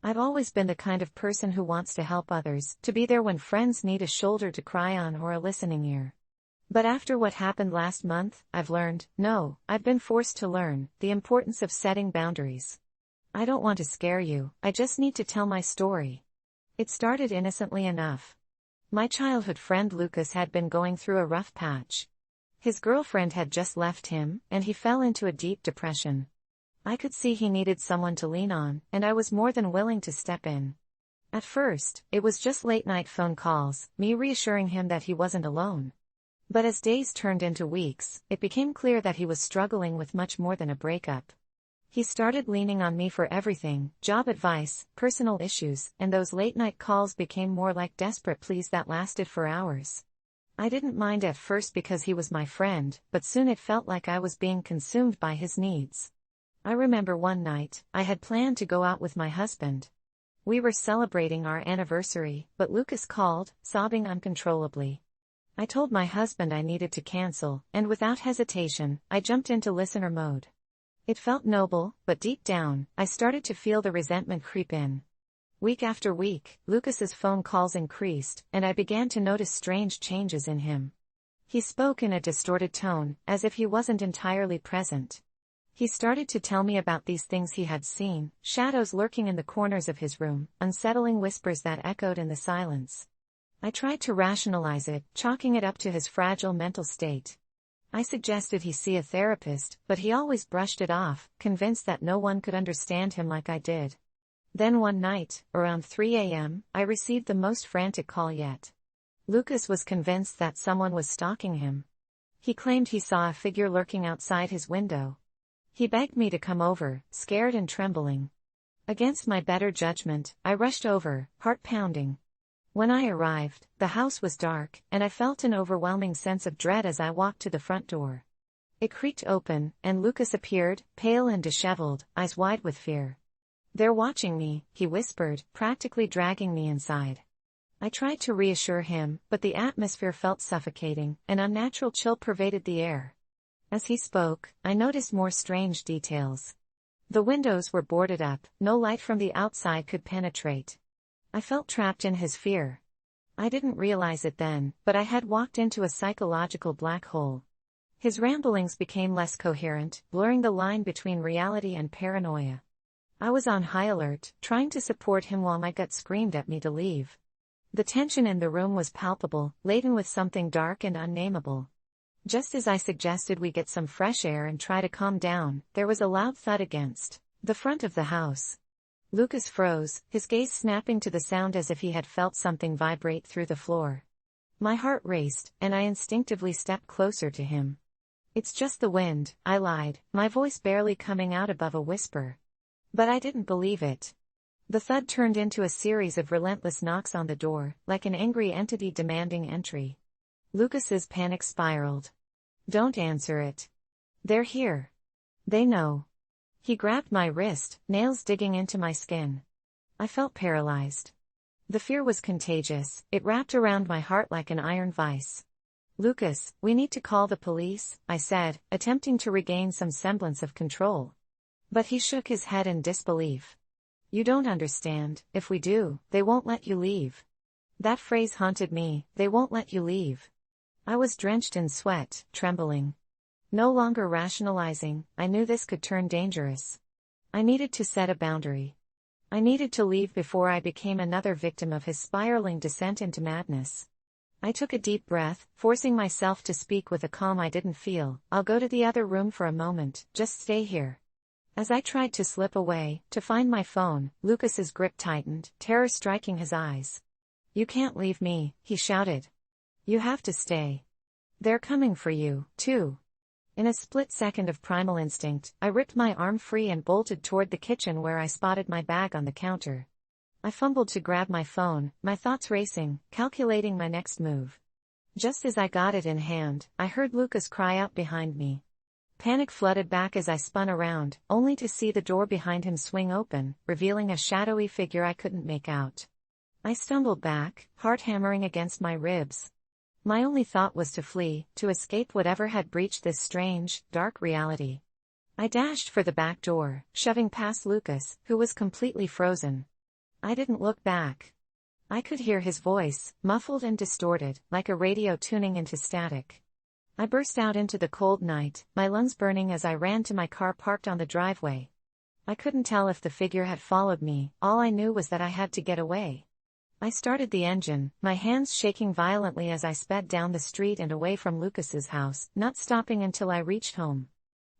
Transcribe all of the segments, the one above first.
I've always been the kind of person who wants to help others, to be there when friends need a shoulder to cry on or a listening ear. But after what happened last month, I've learned, no, I've been forced to learn, the importance of setting boundaries. I don't want to scare you, I just need to tell my story. It started innocently enough. My childhood friend Lucas had been going through a rough patch. His girlfriend had just left him, and he fell into a deep depression. I could see he needed someone to lean on, and I was more than willing to step in. At first, it was just late-night phone calls, me reassuring him that he wasn't alone. But as days turned into weeks, it became clear that he was struggling with much more than a breakup. He started leaning on me for everything, job advice, personal issues, and those late-night calls became more like desperate pleas that lasted for hours. I didn't mind at first because he was my friend, but soon it felt like I was being consumed by his needs. I remember one night, I had planned to go out with my husband. We were celebrating our anniversary, but Lucas called, sobbing uncontrollably. I told my husband I needed to cancel, and without hesitation, I jumped into listener mode. It felt noble, but deep down, I started to feel the resentment creep in. Week after week, Lucas's phone calls increased, and I began to notice strange changes in him. He spoke in a distorted tone, as if he wasn't entirely present. He started to tell me about these things he had seen, shadows lurking in the corners of his room, unsettling whispers that echoed in the silence. I tried to rationalize it, chalking it up to his fragile mental state. I suggested he see a therapist, but he always brushed it off, convinced that no one could understand him like I did. Then one night, around 3 a.m., I received the most frantic call yet. Lucas was convinced that someone was stalking him. He claimed he saw a figure lurking outside his window. He begged me to come over, scared and trembling. Against my better judgment, I rushed over, heart pounding. When I arrived, the house was dark, and I felt an overwhelming sense of dread as I walked to the front door. It creaked open, and Lucas appeared, pale and disheveled, eyes wide with fear. "They're watching me," he whispered, practically dragging me inside. I tried to reassure him, but the atmosphere felt suffocating, an unnatural chill pervaded the air. As he spoke, I noticed more strange details. The windows were boarded up, no light from the outside could penetrate. I felt trapped in his fear. I didn't realize it then, but I had walked into a psychological black hole. His ramblings became less coherent, blurring the line between reality and paranoia. I was on high alert, trying to support him while my gut screamed at me to leave. The tension in the room was palpable, laden with something dark and unnameable. Just as I suggested we get some fresh air and try to calm down, there was a loud thud against the front of the house. Lucas froze, his gaze snapping to the sound as if he had felt something vibrate through the floor. My heart raced, and I instinctively stepped closer to him. "It's just the wind," I lied, my voice barely coming out above a whisper. But I didn't believe it. The thud turned into a series of relentless knocks on the door, like an angry entity demanding entry. Lucas's panic spiraled. "Don't answer it. They're here. They know." He grabbed my wrist, nails digging into my skin. I felt paralyzed. The fear was contagious, it wrapped around my heart like an iron vice. "Lucas, we need to call the police," I said, attempting to regain some semblance of control. But he shook his head in disbelief. "You don't understand, if we do, they won't let you leave." That phrase haunted me, "they won't let you leave." I was drenched in sweat, trembling. No longer rationalizing, I knew this could turn dangerous. I needed to set a boundary. I needed to leave before I became another victim of his spiraling descent into madness. I took a deep breath, forcing myself to speak with a calm I didn't feel. "I'll go to the other room for a moment, just stay here." As I tried to slip away, to find my phone, Lucas's grip tightened, terror striking his eyes. "You can't leave me," he shouted. "You have to stay. They're coming for you, too." In a split second of primal instinct, I ripped my arm free and bolted toward the kitchen where I spotted my bag on the counter. I fumbled to grab my phone, my thoughts racing, calculating my next move. Just as I got it in hand, I heard Lucas cry out behind me. Panic flooded back as I spun around, only to see the door behind him swing open, revealing a shadowy figure I couldn't make out. I stumbled back, heart hammering against my ribs. My only thought was to flee, to escape whatever had breached this strange, dark reality. I dashed for the back door, shoving past Lucas, who was completely frozen. I didn't look back. I could hear his voice, muffled and distorted, like a radio tuning into static. I burst out into the cold night, my lungs burning as I ran to my car parked on the driveway. I couldn't tell if the figure had followed me, all I knew was that I had to get away. I started the engine, my hands shaking violently as I sped down the street and away from Lucas's house, not stopping until I reached home.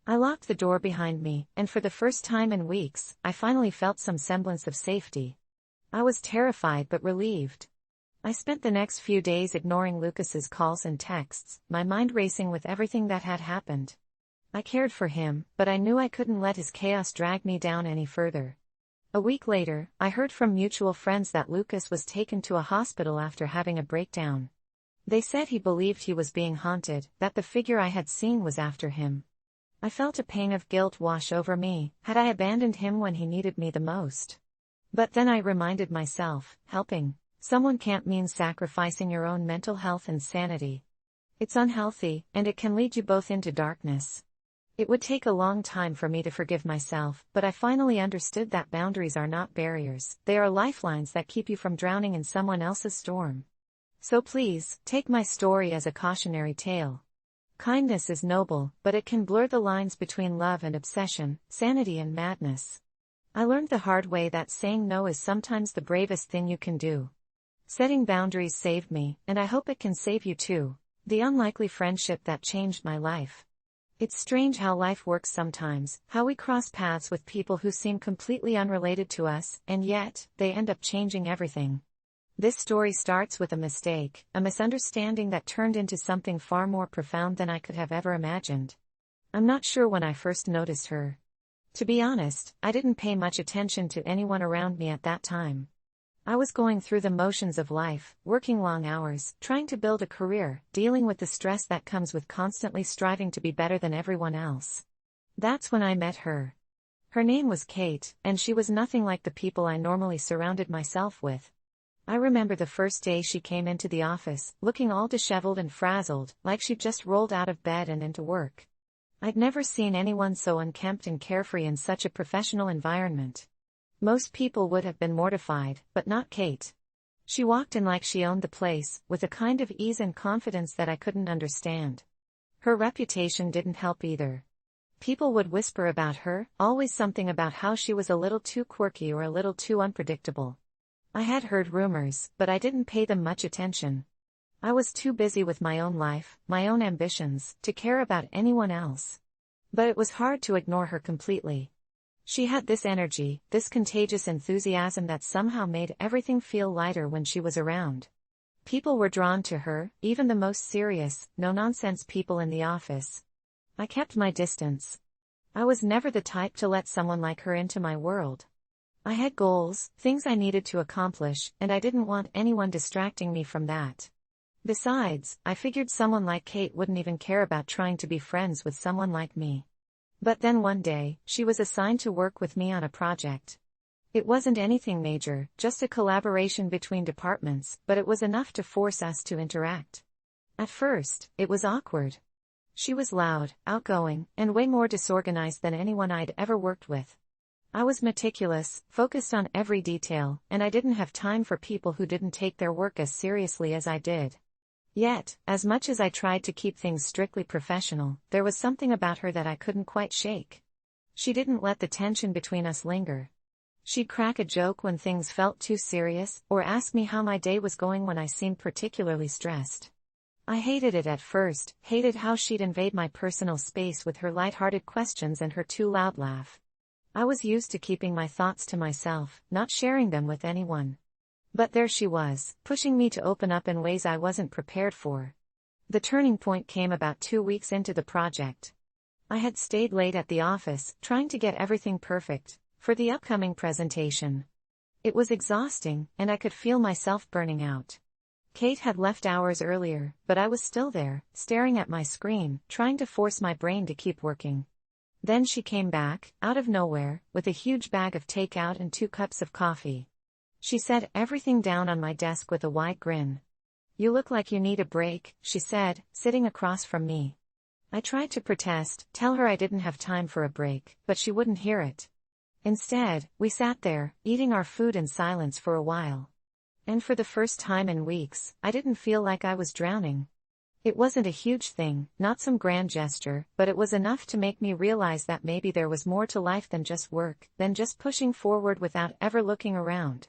I locked the door behind me, and for the first time in weeks, I finally felt some semblance of safety. I was terrified but relieved. I spent the next few days ignoring Lucas's calls and texts, my mind racing with everything that had happened. I cared for him, but I knew I couldn't let his chaos drag me down any further. A week later, I heard from mutual friends that Lucas was taken to a hospital after having a breakdown. They said he believed he was being haunted, that the figure I had seen was after him. I felt a pang of guilt wash over me. Had I abandoned him when he needed me the most? But then I reminded myself, helping someone can't mean sacrificing your own mental health and sanity. It's unhealthy, and it can lead you both into darkness. It would take a long time for me to forgive myself, but I finally understood that boundaries are not barriers, they are lifelines that keep you from drowning in someone else's storm. So please, take my story as a cautionary tale. Kindness is noble, but it can blur the lines between love and obsession, sanity and madness. I learned the hard way that saying no is sometimes the bravest thing you can do. Setting boundaries saved me, and I hope it can save you too. The unlikely friendship that changed my life. It's strange how life works sometimes, how we cross paths with people who seem completely unrelated to us, and yet, they end up changing everything. This story starts with a mistake, a misunderstanding that turned into something far more profound than I could have ever imagined. I'm not sure when I first noticed her. To be honest, I didn't pay much attention to anyone around me at that time. I was going through the motions of life, working long hours, trying to build a career, dealing with the stress that comes with constantly striving to be better than everyone else. That's when I met her. Her name was Kate, and she was nothing like the people I normally surrounded myself with. I remember the first day she came into the office, looking all disheveled and frazzled, like she'd just rolled out of bed and into work. I'd never seen anyone so unkempt and carefree in such a professional environment. Most people would have been mortified, but not Kate. She walked in like she owned the place, with a kind of ease and confidence that I couldn't understand. Her reputation didn't help either. People would whisper about her, always something about how she was a little too quirky or a little too unpredictable. I had heard rumors, but I didn't pay them much attention. I was too busy with my own life, my own ambitions, to care about anyone else. But it was hard to ignore her completely. She had this energy, this contagious enthusiasm that somehow made everything feel lighter when she was around. People were drawn to her, even the most serious, no-nonsense people in the office. I kept my distance. I was never the type to let someone like her into my world. I had goals, things I needed to accomplish, and I didn't want anyone distracting me from that. Besides, I figured someone like Kate wouldn't even care about trying to be friends with someone like me. But then one day, she was assigned to work with me on a project. It wasn't anything major, just a collaboration between departments, but it was enough to force us to interact. At first, it was awkward. She was loud, outgoing, and way more disorganized than anyone I'd ever worked with. I was meticulous, focused on every detail, and I didn't have time for people who didn't take their work as seriously as I did. Yet, as much as I tried to keep things strictly professional, there was something about her that I couldn't quite shake. She didn't let the tension between us linger. She'd crack a joke when things felt too serious, or ask me how my day was going when I seemed particularly stressed. I hated it at first, hated how she'd invade my personal space with her light-hearted questions and her too loud laugh. I was used to keeping my thoughts to myself, not sharing them with anyone. But there she was, pushing me to open up in ways I wasn't prepared for. The turning point came about 2 weeks into the project. I had stayed late at the office, trying to get everything perfect, for the upcoming presentation. It was exhausting, and I could feel myself burning out. Kate had left hours earlier, but I was still there, staring at my screen, trying to force my brain to keep working. Then she came back, out of nowhere, with a huge bag of takeout and 2 cups of coffee. She set everything down on my desk with a wide grin. "You look like you need a break," she said, sitting across from me. I tried to protest, tell her I didn't have time for a break, but she wouldn't hear it. Instead, we sat there, eating our food in silence for a while. And for the first time in weeks, I didn't feel like I was drowning. It wasn't a huge thing, not some grand gesture, but it was enough to make me realize that maybe there was more to life than just work, than just pushing forward without ever looking around.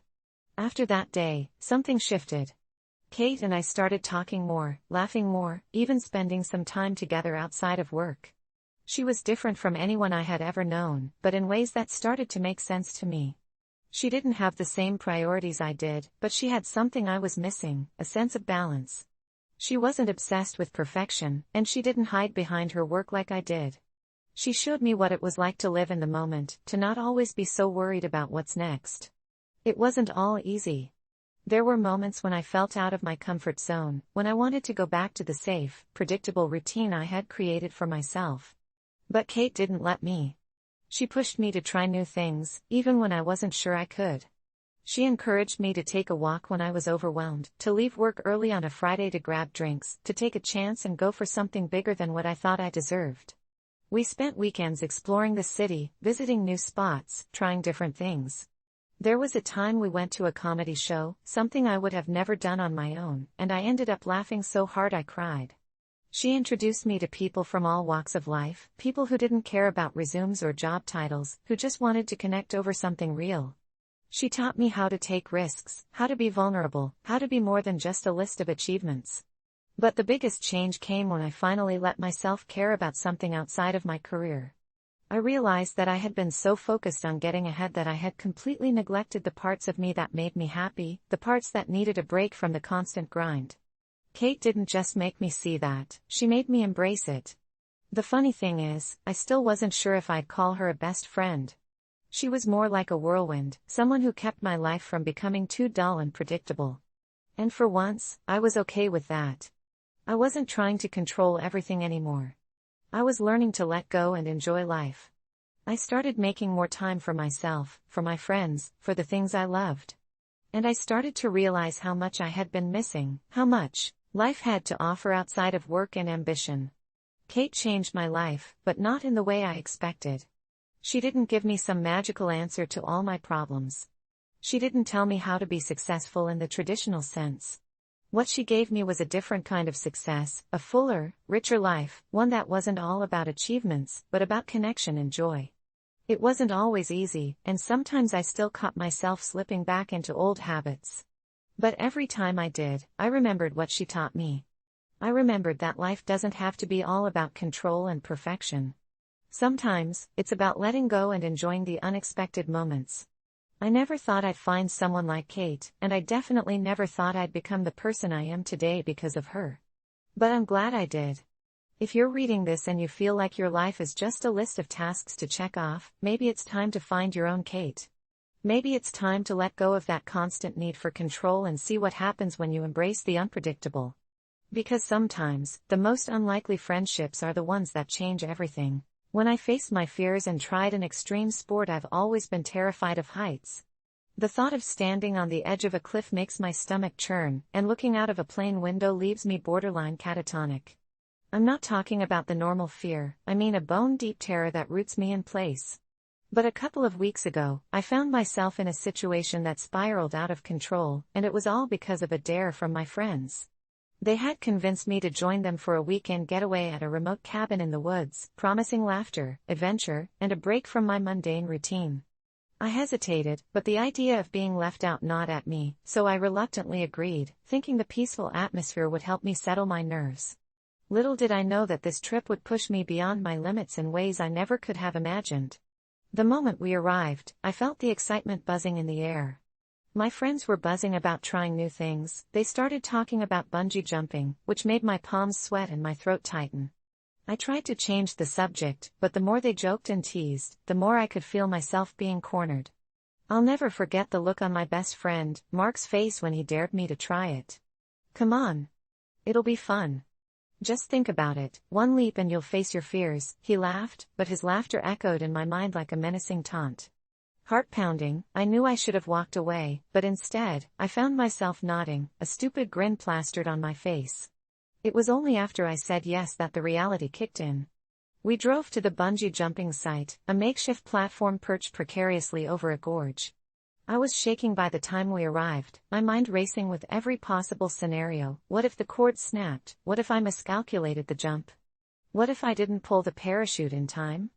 After that day, something shifted. Kate and I started talking more, laughing more, even spending some time together outside of work. She was different from anyone I had ever known, but in ways that started to make sense to me. She didn't have the same priorities I did, but she had something I was missing, a sense of balance. She wasn't obsessed with perfection, and she didn't hide behind her work like I did. She showed me what it was like to live in the moment, to not always be so worried about what's next. It wasn't all easy. There were moments when I felt out of my comfort zone, when I wanted to go back to the safe, predictable routine I had created for myself. But Kate didn't let me. She pushed me to try new things, even when I wasn't sure I could. She encouraged me to take a walk when I was overwhelmed, to leave work early on a Friday to grab drinks, to take a chance and go for something bigger than what I thought I deserved. We spent weekends exploring the city, visiting new spots, trying different things. There was a time we went to a comedy show, something I would have never done on my own, and I ended up laughing so hard I cried. She introduced me to people from all walks of life, people who didn't care about resumes or job titles, who just wanted to connect over something real. She taught me how to take risks, how to be vulnerable, how to be more than just a list of achievements. But the biggest change came when I finally let myself care about something outside of my career. I realized that I had been so focused on getting ahead that I had completely neglected the parts of me that made me happy, the parts that needed a break from the constant grind. Kate didn't just make me see that, she made me embrace it. The funny thing is, I still wasn't sure if I'd call her a best friend. She was more like a whirlwind, someone who kept my life from becoming too dull and predictable. And for once, I was okay with that. I wasn't trying to control everything anymore. I was learning to let go and enjoy life. I started making more time for myself, for my friends, for the things I loved. And I started to realize how much I had been missing, how much life had to offer outside of work and ambition. Kate changed my life, but not in the way I expected. She didn't give me some magical answer to all my problems. She didn't tell me how to be successful in the traditional sense. What she gave me was a different kind of success, a fuller, richer life, one that wasn't all about achievements, but about connection and joy. It wasn't always easy, and sometimes I still caught myself slipping back into old habits. But every time I did, I remembered what she taught me. I remembered that life doesn't have to be all about control and perfection. Sometimes, it's about letting go and enjoying the unexpected moments. I never thought I'd find someone like Kate, and I definitely never thought I'd become the person I am today because of her. But I'm glad I did. If you're reading this and you feel like your life is just a list of tasks to check off, maybe it's time to find your own Kate. Maybe it's time to let go of that constant need for control and see what happens when you embrace the unpredictable. Because sometimes, the most unlikely friendships are the ones that change everything. When I faced my fears and tried an extreme sport, I've always been terrified of heights. The thought of standing on the edge of a cliff makes my stomach churn, and looking out of a plane window leaves me borderline catatonic. I'm not talking about the normal fear, I mean a bone-deep terror that roots me in place. But a couple of weeks ago, I found myself in a situation that spiraled out of control, and it was all because of a dare from my friends. They had convinced me to join them for a weekend getaway at a remote cabin in the woods, promising laughter, adventure, and a break from my mundane routine. I hesitated, but the idea of being left out gnawed at me, so I reluctantly agreed, thinking the peaceful atmosphere would help me settle my nerves. Little did I know that this trip would push me beyond my limits in ways I never could have imagined. The moment we arrived, I felt the excitement buzzing in the air. My friends were buzzing about trying new things. They started talking about bungee jumping, which made my palms sweat and my throat tighten. I tried to change the subject, but the more they joked and teased, the more I could feel myself being cornered. I'll never forget the look on my best friend, Mark's face when he dared me to try it. "Come on. It'll be fun. Just think about it, one leap and you'll face your fears," he laughed, but his laughter echoed in my mind like a menacing taunt. Heart pounding, I knew I should have walked away, but instead, I found myself nodding, a stupid grin plastered on my face. It was only after I said yes that the reality kicked in. We drove to the bungee jumping site, a makeshift platform perched precariously over a gorge. I was shaking by the time we arrived, my mind racing with every possible scenario. What if the cord snapped? What if I miscalculated the jump? What if I didn't pull the parachute in time?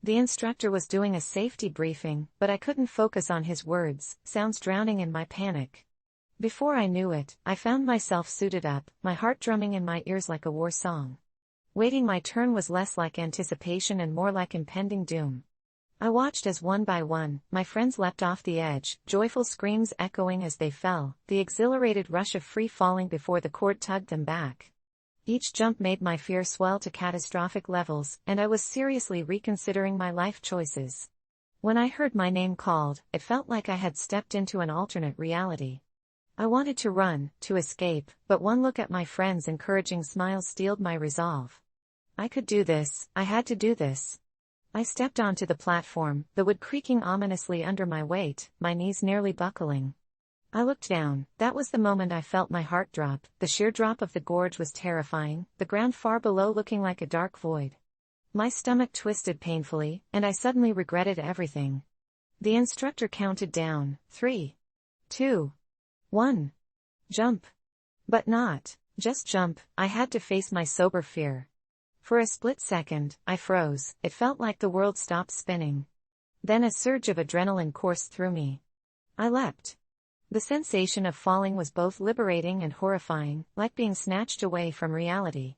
The instructor was doing a safety briefing, but I couldn't focus on his words, sounds drowning in my panic. Before I knew it, I found myself suited up, my heart drumming in my ears like a war song. Waiting my turn was less like anticipation and more like impending doom. I watched as one by one, my friends leapt off the edge, joyful screams echoing as they fell, the exhilarated rush of free falling before the cord tugged them back. Each jump made my fear swell to catastrophic levels, and I was seriously reconsidering my life choices. When I heard my name called, it felt like I had stepped into an alternate reality. I wanted to run, to escape, but one look at my friends' encouraging smiles steeled my resolve. I could do this, I had to do this. I stepped onto the platform, the wood creaking ominously under my weight, my knees nearly buckling. I looked down. That was the moment I felt my heart drop. The sheer drop of the gorge was terrifying, the ground far below looking like a dark void. My stomach twisted painfully, and I suddenly regretted everything. The instructor counted down, 3, 2, 1. Jump. But not just jump, I had to face my sober fear. For a split second, I froze. It felt like the world stopped spinning. Then a surge of adrenaline coursed through me. I leapt. The sensation of falling was both liberating and horrifying, like being snatched away from reality.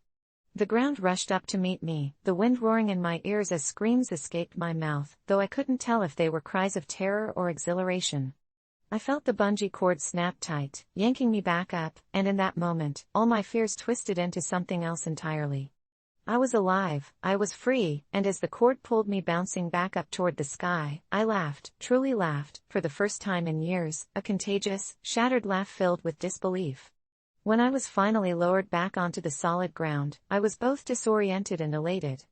The ground rushed up to meet me, the wind roaring in my ears as screams escaped my mouth, though I couldn't tell if they were cries of terror or exhilaration. I felt the bungee cord snap tight, yanking me back up, and in that moment, all my fears twisted into something else entirely. I was alive, I was free, and as the cord pulled me bouncing back up toward the sky, I laughed, truly laughed, for the first time in years, a contagious, shattered laugh filled with disbelief. When I was finally lowered back onto the solid ground, I was both disoriented and elated.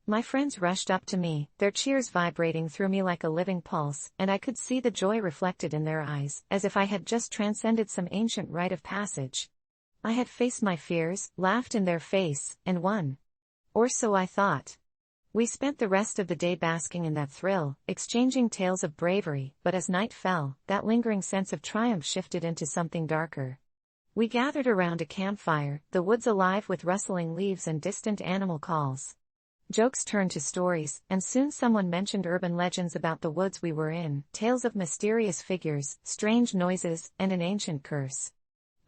My friends rushed up to me, their cheers vibrating through me like a living pulse, and I could see the joy reflected in their eyes, as if I had just transcended some ancient rite of passage. I had faced my fears, laughed in their face, and won. Or so I thought. We spent the rest of the day basking in that thrill, exchanging tales of bravery, but as night fell, that lingering sense of triumph shifted into something darker. We gathered around a campfire, the woods alive with rustling leaves and distant animal calls. Jokes turned to stories, and soon someone mentioned urban legends about the woods we were in, tales of mysterious figures, strange noises, and an ancient curse.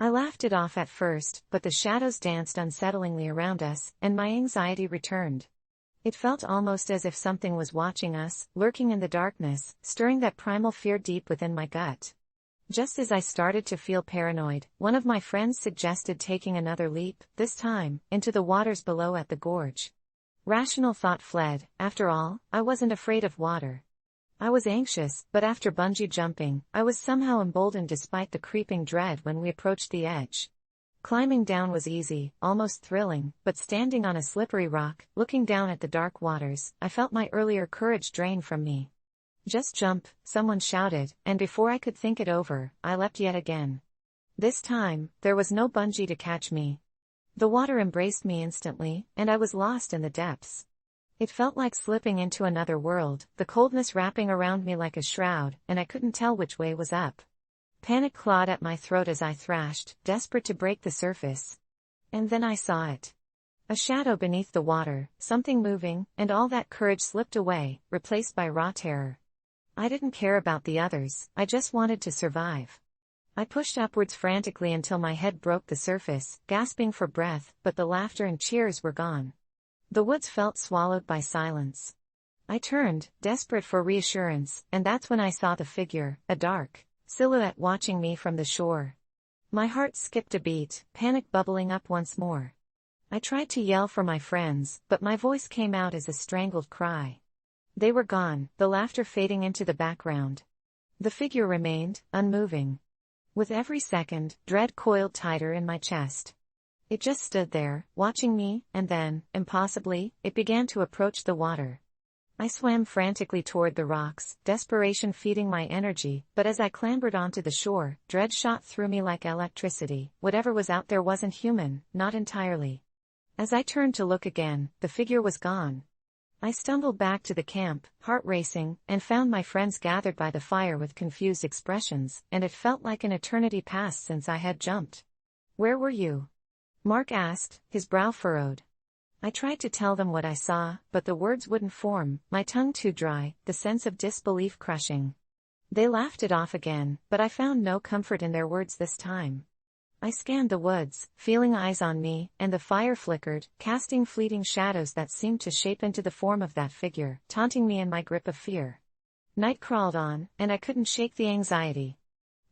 I laughed it off at first, but the shadows danced unsettlingly around us, and my anxiety returned. It felt almost as if something was watching us, lurking in the darkness, stirring that primal fear deep within my gut. Just as I started to feel paranoid, one of my friends suggested taking another leap, this time, into the waters below at the gorge. Rational thought fled. After all, I wasn't afraid of water. I was anxious, but after bungee jumping, I was somehow emboldened despite the creeping dread when we approached the edge. Climbing down was easy, almost thrilling, but standing on a slippery rock, looking down at the dark waters, I felt my earlier courage drain from me. Just jump, someone shouted, and before I could think it over, I leapt yet again. This time, there was no bungee to catch me. The water embraced me instantly, and I was lost in the depths. It felt like slipping into another world, the coldness wrapping around me like a shroud, and I couldn't tell which way was up. Panic clawed at my throat as I thrashed, desperate to break the surface. And then I saw it. A shadow beneath the water, something moving, and all that courage slipped away, replaced by raw terror. I didn't care about the others, I just wanted to survive. I pushed upwards frantically until my head broke the surface, gasping for breath, but the laughter and cheers were gone. The woods felt swallowed by silence. I turned, desperate for reassurance, and that's when I saw the figure, a dark silhouette watching me from the shore. My heart skipped a beat, panic bubbling up once more. I tried to yell for my friends, but my voice came out as a strangled cry. They were gone, the laughter fading into the background. The figure remained, unmoving. With every second, dread coiled tighter in my chest. It just stood there, watching me, and then, impossibly, it began to approach the water. I swam frantically toward the rocks, desperation feeding my energy, but as I clambered onto the shore, dread shot through me like electricity. Whatever was out there wasn't human, not entirely. As I turned to look again, the figure was gone. I stumbled back to the camp, heart racing, and found my friends gathered by the fire with confused expressions, and it felt like an eternity passed since I had jumped. "Where were you?" Mark asked, his brow furrowed. I tried to tell them what I saw, but the words wouldn't form, my tongue too dry, the sense of disbelief crushing. They laughed it off again, but I found no comfort in their words this time. I scanned the woods, feeling eyes on me, and the fire flickered, casting fleeting shadows that seemed to shape into the form of that figure, taunting me in my grip of fear. Night crawled on, and I couldn't shake the anxiety.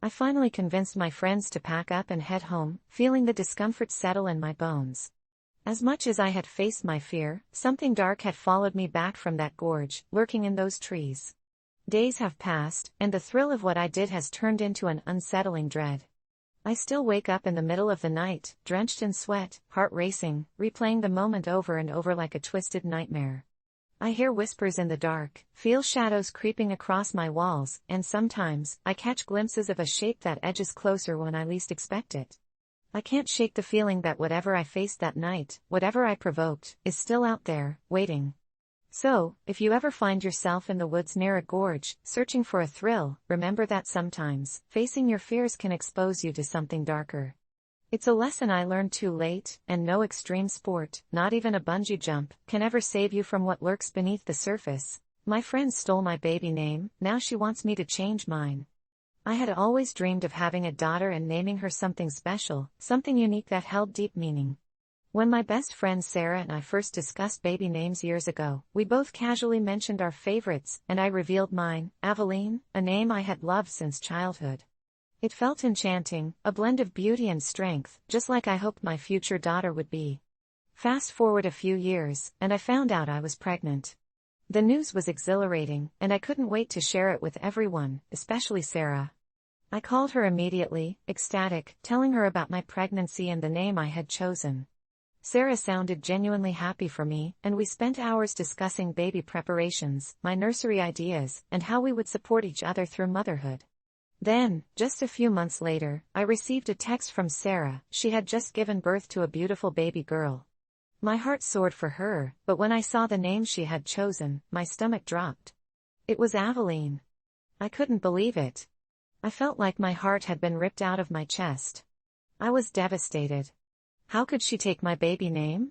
I finally convinced my friends to pack up and head home, feeling the discomfort settle in my bones. As much as I had faced my fear, something dark had followed me back from that gorge, lurking in those trees. Days have passed, and the thrill of what I did has turned into an unsettling dread. I still wake up in the middle of the night, drenched in sweat, heart racing, replaying the moment over and over like a twisted nightmare. I hear whispers in the dark, feel shadows creeping across my walls, and sometimes, I catch glimpses of a shape that edges closer when I least expect it. I can't shake the feeling that whatever I faced that night, whatever I provoked, is still out there, waiting. So, if you ever find yourself in the woods near a gorge, searching for a thrill, remember that sometimes, facing your fears can expose you to something darker. It's a lesson I learned too late, and no extreme sport, not even a bungee jump, can ever save you from what lurks beneath the surface. My friend stole my baby name, now she wants me to change mine. I had always dreamed of having a daughter and naming her something special, something unique that held deep meaning. When my best friend Sarah and I first discussed baby names years ago, we both casually mentioned our favorites, and I revealed mine, Aveline, a name I had loved since childhood. It felt enchanting, a blend of beauty and strength, just like I hoped my future daughter would be. Fast forward a few years, and I found out I was pregnant. The news was exhilarating, and I couldn't wait to share it with everyone, especially Sarah. I called her immediately, ecstatic, telling her about my pregnancy and the name I had chosen. Sarah sounded genuinely happy for me, and we spent hours discussing baby preparations, my nursery ideas, and how we would support each other through motherhood. Then, just a few months later, I received a text from Sarah. She had just given birth to a beautiful baby girl. My heart soared for her, but when I saw the name she had chosen, my stomach dropped. It was Aveline. I couldn't believe it. I felt like my heart had been ripped out of my chest. I was devastated. How could she take my baby name?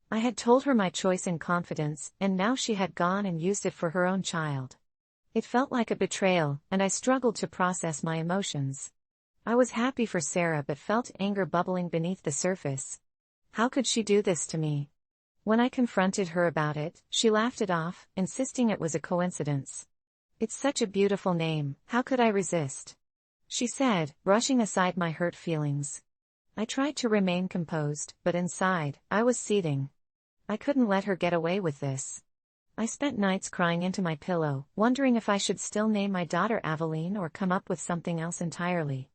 I had told her my choice in confidence, and now she had gone and used it for her own child. It felt like a betrayal, and I struggled to process my emotions. I was happy for Sarah but felt anger bubbling beneath the surface. How could she do this to me? When I confronted her about it, she laughed it off, insisting it was a coincidence. "It's such a beautiful name, how could I resist?" she said, brushing aside my hurt feelings. I tried to remain composed, but inside, I was seething. I couldn't let her get away with this. I spent nights crying into my pillow, wondering if I should still name my daughter Aveline or come up with something else entirely.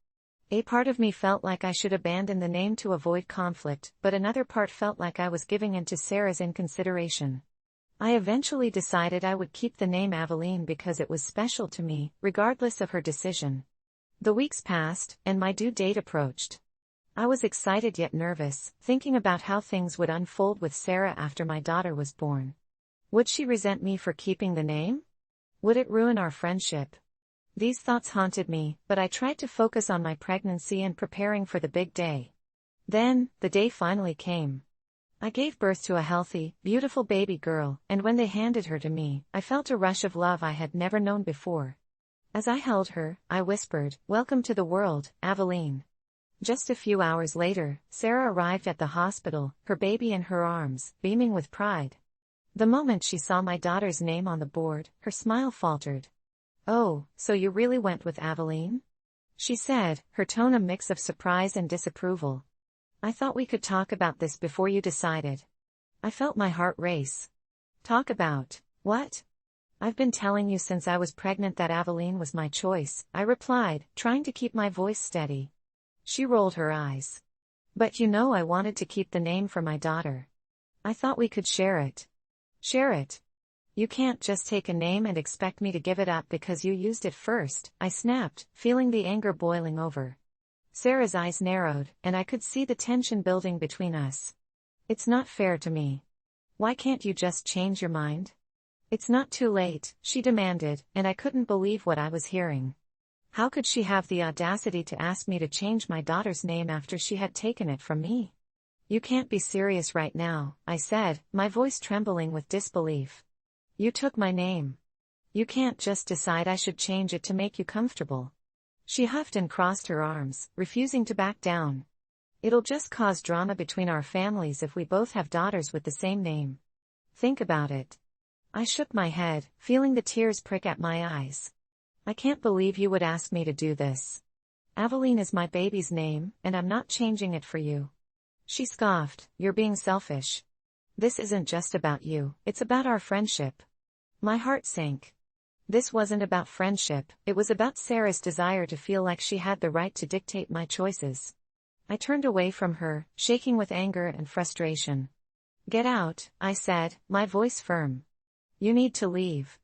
A part of me felt like I should abandon the name to avoid conflict, but another part felt like I was giving in to Sarah's inconsideration. I eventually decided I would keep the name Aveline because it was special to me, regardless of her decision. The weeks passed, and my due date approached. I was excited yet nervous, thinking about how things would unfold with Sarah after my daughter was born. Would she resent me for keeping the name? Would it ruin our friendship? These thoughts haunted me, but I tried to focus on my pregnancy and preparing for the big day. Then, the day finally came. I gave birth to a healthy, beautiful baby girl, and when they handed her to me, I felt a rush of love I had never known before. As I held her, I whispered, "Welcome to the world, Aveline." Just a few hours later, Sarah arrived at the hospital, her baby in her arms, beaming with pride. The moment she saw my daughter's name on the board, her smile faltered. "Oh, so you really went with Aveline?" she said, her tone a mix of surprise and disapproval. "I thought we could talk about this before you decided." I felt my heart race. "Talk about what?" "I've been telling you since I was pregnant that Aveline was my choice," I replied, trying to keep my voice steady. She rolled her eyes. "But you know I wanted to keep the name for my daughter. I thought we could share it." "Share it? You can't just take a name and expect me to give it up because you used it first," I snapped, feeling the anger boiling over. Sarah's eyes narrowed, and I could see the tension building between us. "It's not fair to me. Why can't you just change your mind?" It's not too late, she demanded, and I couldn't believe what I was hearing. How could she have the audacity to ask me to change my daughter's name after she had taken it from me? You can't be serious right now, I said, my voice trembling with disbelief. You took my name. You can't just decide I should change it to make you comfortable. She huffed and crossed her arms, refusing to back down. It'll just cause drama between our families if we both have daughters with the same name. Think about it. I shook my head, feeling the tears prick at my eyes. I can't believe you would ask me to do this. Aveline is my baby's name, and I'm not changing it for you. She scoffed, you're being selfish. This isn't just about you, it's about our friendship. My heart sank. This wasn't about friendship, it was about Sarah's desire to feel like she had the right to dictate my choices. I turned away from her, shaking with anger and frustration. Get out, I said, my voice firm. You need to leave.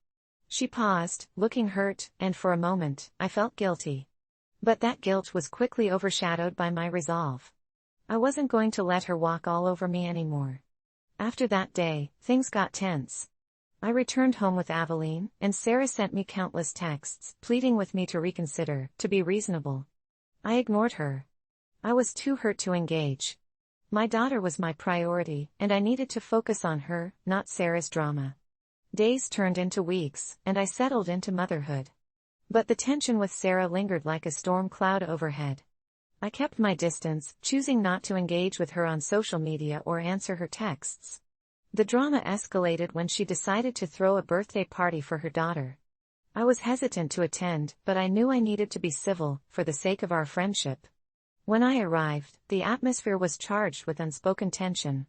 She paused, looking hurt, and for a moment, I felt guilty. But that guilt was quickly overshadowed by my resolve. I wasn't going to let her walk all over me anymore. After that day, things got tense. I returned home with Aveline, and Sarah sent me countless texts, pleading with me to reconsider, to be reasonable. I ignored her. I was too hurt to engage. My daughter was my priority, and I needed to focus on her, not Sarah's drama. Days turned into weeks, and I settled into motherhood. But the tension with Sarah lingered like a storm cloud overhead. I kept my distance, choosing not to engage with her on social media or answer her texts. The drama escalated when she decided to throw a birthday party for her daughter. I was hesitant to attend, but I knew I needed to be civil, for the sake of our friendship. When I arrived, the atmosphere was charged with unspoken tension.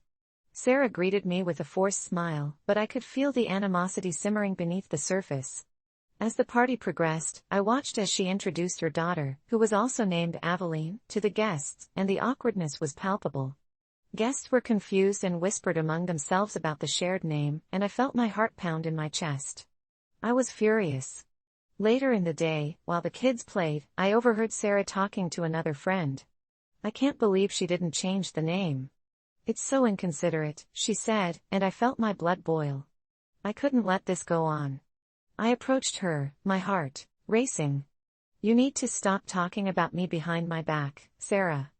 Sarah greeted me with a forced smile, but I could feel the animosity simmering beneath the surface. As the party progressed, I watched as she introduced her daughter, who was also named Aveline, to the guests, and the awkwardness was palpable. Guests were confused and whispered among themselves about the shared name, and I felt my heart pound in my chest. I was furious. Later in the day, while the kids played, I overheard Sarah talking to another friend. I can't believe she didn't change the name. It's so inconsiderate, she said, and I felt my blood boil. I couldn't let this go on. I approached her, my heart racing. You need to stop talking about me behind my back, Sarah.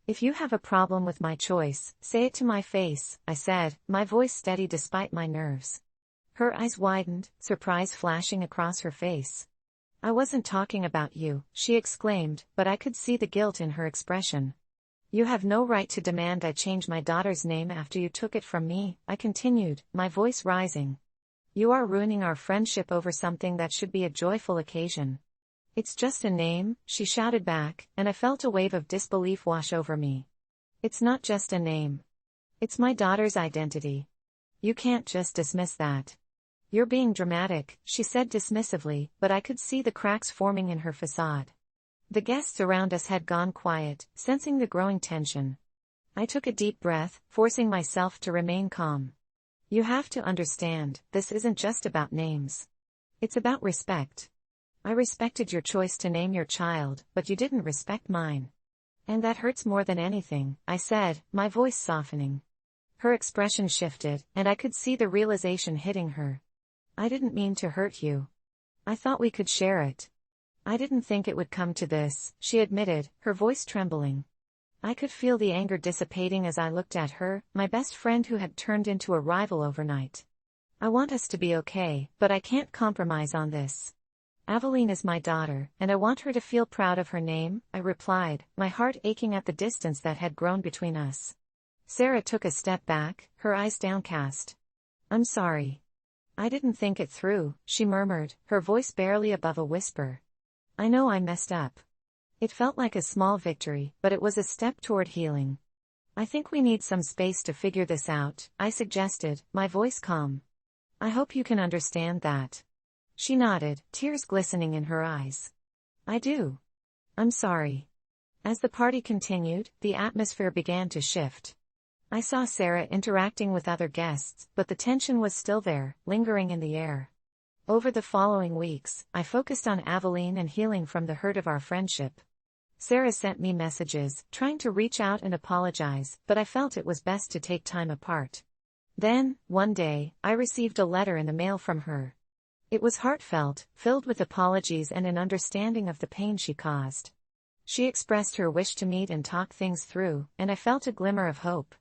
If you have a problem with my choice, say it to my face, I said, my voice steady despite my nerves. Her eyes widened, surprise flashing across her face. I wasn't talking about you, she exclaimed, but I could see the guilt in her expression. You have no right to demand I change my daughter's name after you took it from me, I continued, my voice rising. You are ruining our friendship over something that should be a joyful occasion. It's just a name, she shouted back, and I felt a wave of disbelief wash over me. It's not just a name. It's my daughter's identity. You can't just dismiss that. You're being dramatic, she said dismissively, but I could see the cracks forming in her facade. The guests around us had gone quiet, sensing the growing tension. I took a deep breath, forcing myself to remain calm. You have to understand, this isn't just about names. It's about respect. I respected your choice to name your child, but you didn't respect mine. And that hurts more than anything, I said, my voice softening. Her expression shifted, and I could see the realization hitting her. I didn't mean to hurt you. I thought we could share it. I didn't think it would come to this, she admitted, her voice trembling. I could feel the anger dissipating as I looked at her, my best friend who had turned into a rival overnight. I want us to be okay, but I can't compromise on this. Aveline is my daughter, and I want her to feel proud of her name, I replied, my heart aching at the distance that had grown between us. Sarah took a step back, her eyes downcast. I'm sorry. I didn't think it through, she murmured, her voice barely above a whisper. I know I messed up. It felt like a small victory, but it was a step toward healing. I think we need some space to figure this out, I suggested, my voice calm. I hope you can understand that. She nodded, tears glistening in her eyes. I do. I'm sorry. As the party continued, the atmosphere began to shift. I saw Sarah interacting with other guests, but the tension was still there, lingering in the air. Over the following weeks, I focused on Aveline and healing from the hurt of our friendship. Sarah sent me messages, trying to reach out and apologize, but I felt it was best to take time apart. Then, one day, I received a letter in the mail from her. It was heartfelt, filled with apologies and an understanding of the pain she caused. She expressed her wish to meet and talk things through, and I felt a glimmer of hope.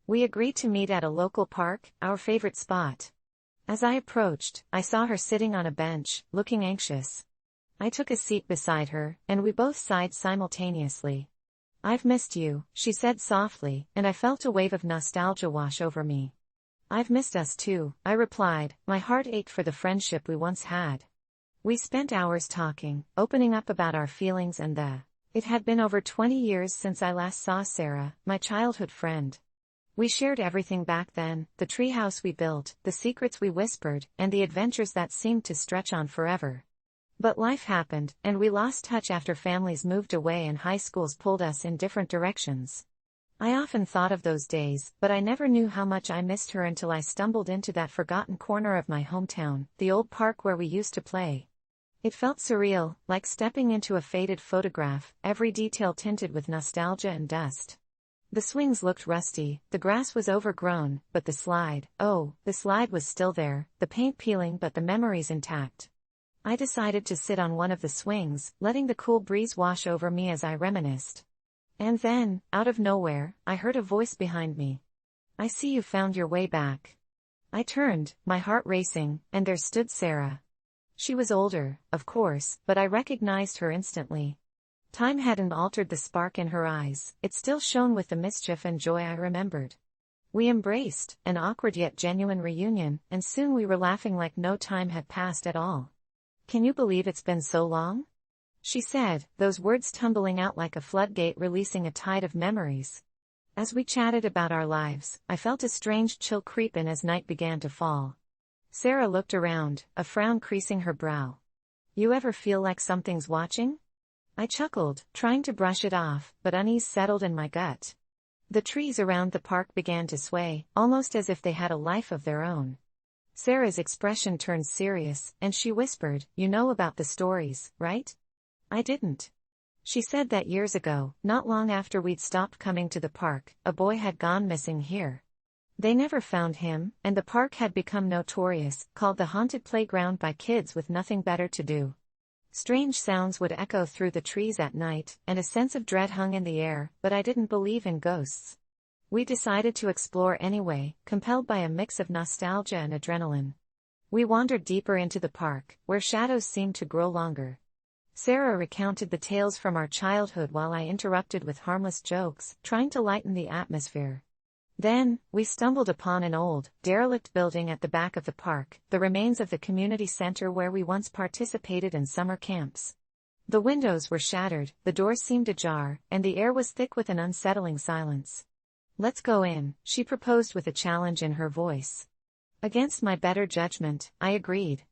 We agreed to meet at a local park, our favorite spot. As I approached, I saw her sitting on a bench, looking anxious. I took a seat beside her, and we both sighed simultaneously. "I've missed you," she said softly, and I felt a wave of nostalgia wash over me. "I've missed us too," I replied, my heart ached for the friendship we once had. We spent hours talking, opening up about our feelings and It had been over 20 years since I last saw Sarah, my childhood friend. We shared everything back then, the treehouse we built, the secrets we whispered, and the adventures that seemed to stretch on forever. But life happened, and we lost touch after families moved away and high schools pulled us in different directions. I often thought of those days, but I never knew how much I missed her until I stumbled into that forgotten corner of my hometown, the old park where we used to play. It felt surreal, like stepping into a faded photograph, every detail tinted with nostalgia and dust. The swings looked rusty, the grass was overgrown, but the slide was still there, the paint peeling but the memories intact. I decided to sit on one of the swings, letting the cool breeze wash over me as I reminisced. And then, out of nowhere, I heard a voice behind me. "I see you found your way back." I turned, my heart racing, and there stood Sarah. She was older, of course, but I recognized her instantly. Time hadn't altered the spark in her eyes, it still shone with the mischief and joy I remembered. We embraced, an awkward yet genuine reunion, and soon we were laughing like no time had passed at all. "Can you believe it's been so long?" she said, those words tumbling out like a floodgate releasing a tide of memories. As we chatted about our lives, I felt a strange chill creep in as night began to fall. Sarah looked around, a frown creasing her brow. "You ever feel like something's watching?" I chuckled, trying to brush it off, but unease settled in my gut. The trees around the park began to sway, almost as if they had a life of their own. Sarah's expression turned serious, and she whispered, "You know about the stories, right?" I didn't. She said that years ago, not long after we'd stopped coming to the park, a boy had gone missing here. They never found him, and the park had become notorious, called the haunted playground by kids with nothing better to do. Strange sounds would echo through the trees at night, and a sense of dread hung in the air, but I didn't believe in ghosts. We decided to explore anyway, compelled by a mix of nostalgia and adrenaline. We wandered deeper into the park, where shadows seemed to grow longer. Sarah recounted the tales from our childhood while I interrupted with harmless jokes, trying to lighten the atmosphere. Then, we stumbled upon an old, derelict building at the back of the park, the remains of the community center where we once participated in summer camps. The windows were shattered, the doors seemed ajar, and the air was thick with an unsettling silence. "Let's go in," she proposed with a challenge in her voice. Against my better judgment, I agreed.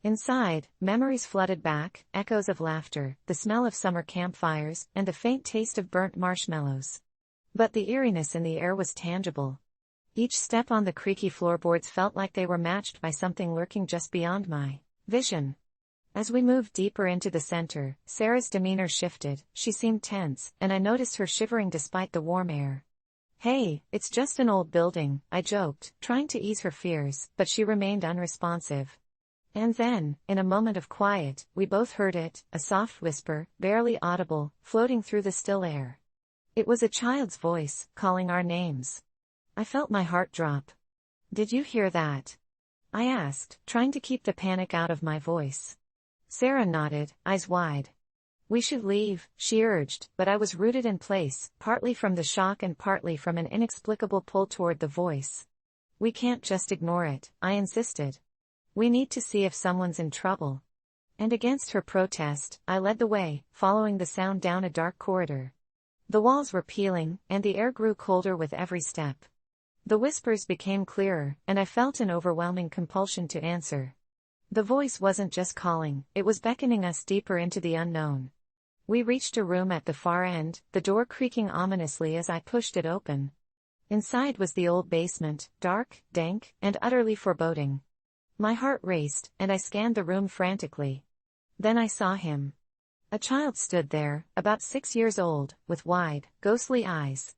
Inside, memories flooded back, echoes of laughter, the smell of summer campfires, and the faint taste of burnt marshmallows. But the eeriness in the air was tangible. Each step on the creaky floorboards felt like they were matched by something lurking just beyond my vision. As we moved deeper into the center, Sarah's demeanor shifted, she seemed tense, and I noticed her shivering despite the warm air. "Hey, it's just an old building," I joked, trying to ease her fears, but she remained unresponsive. And then, in a moment of quiet, we both heard it, a soft whisper, barely audible, floating through the still air. It was a child's voice, calling our names. I felt my heart drop. "Did you hear that?" I asked, trying to keep the panic out of my voice. Sarah nodded, eyes wide. "We should leave," she urged, but I was rooted in place, partly from the shock and partly from an inexplicable pull toward the voice. "We can't just ignore it," I insisted. "We need to see if someone's in trouble." And against her protest, I led the way, following the sound down a dark corridor. The walls were peeling, and the air grew colder with every step. The whispers became clearer, and I felt an overwhelming compulsion to answer. The voice wasn't just calling, it was beckoning us deeper into the unknown. We reached a room at the far end, the door creaking ominously as I pushed it open. Inside was the old basement, dark, dank, and utterly foreboding. My heart raced, and I scanned the room frantically. Then I saw him. A child stood there, about 6 years old, with wide, ghostly eyes.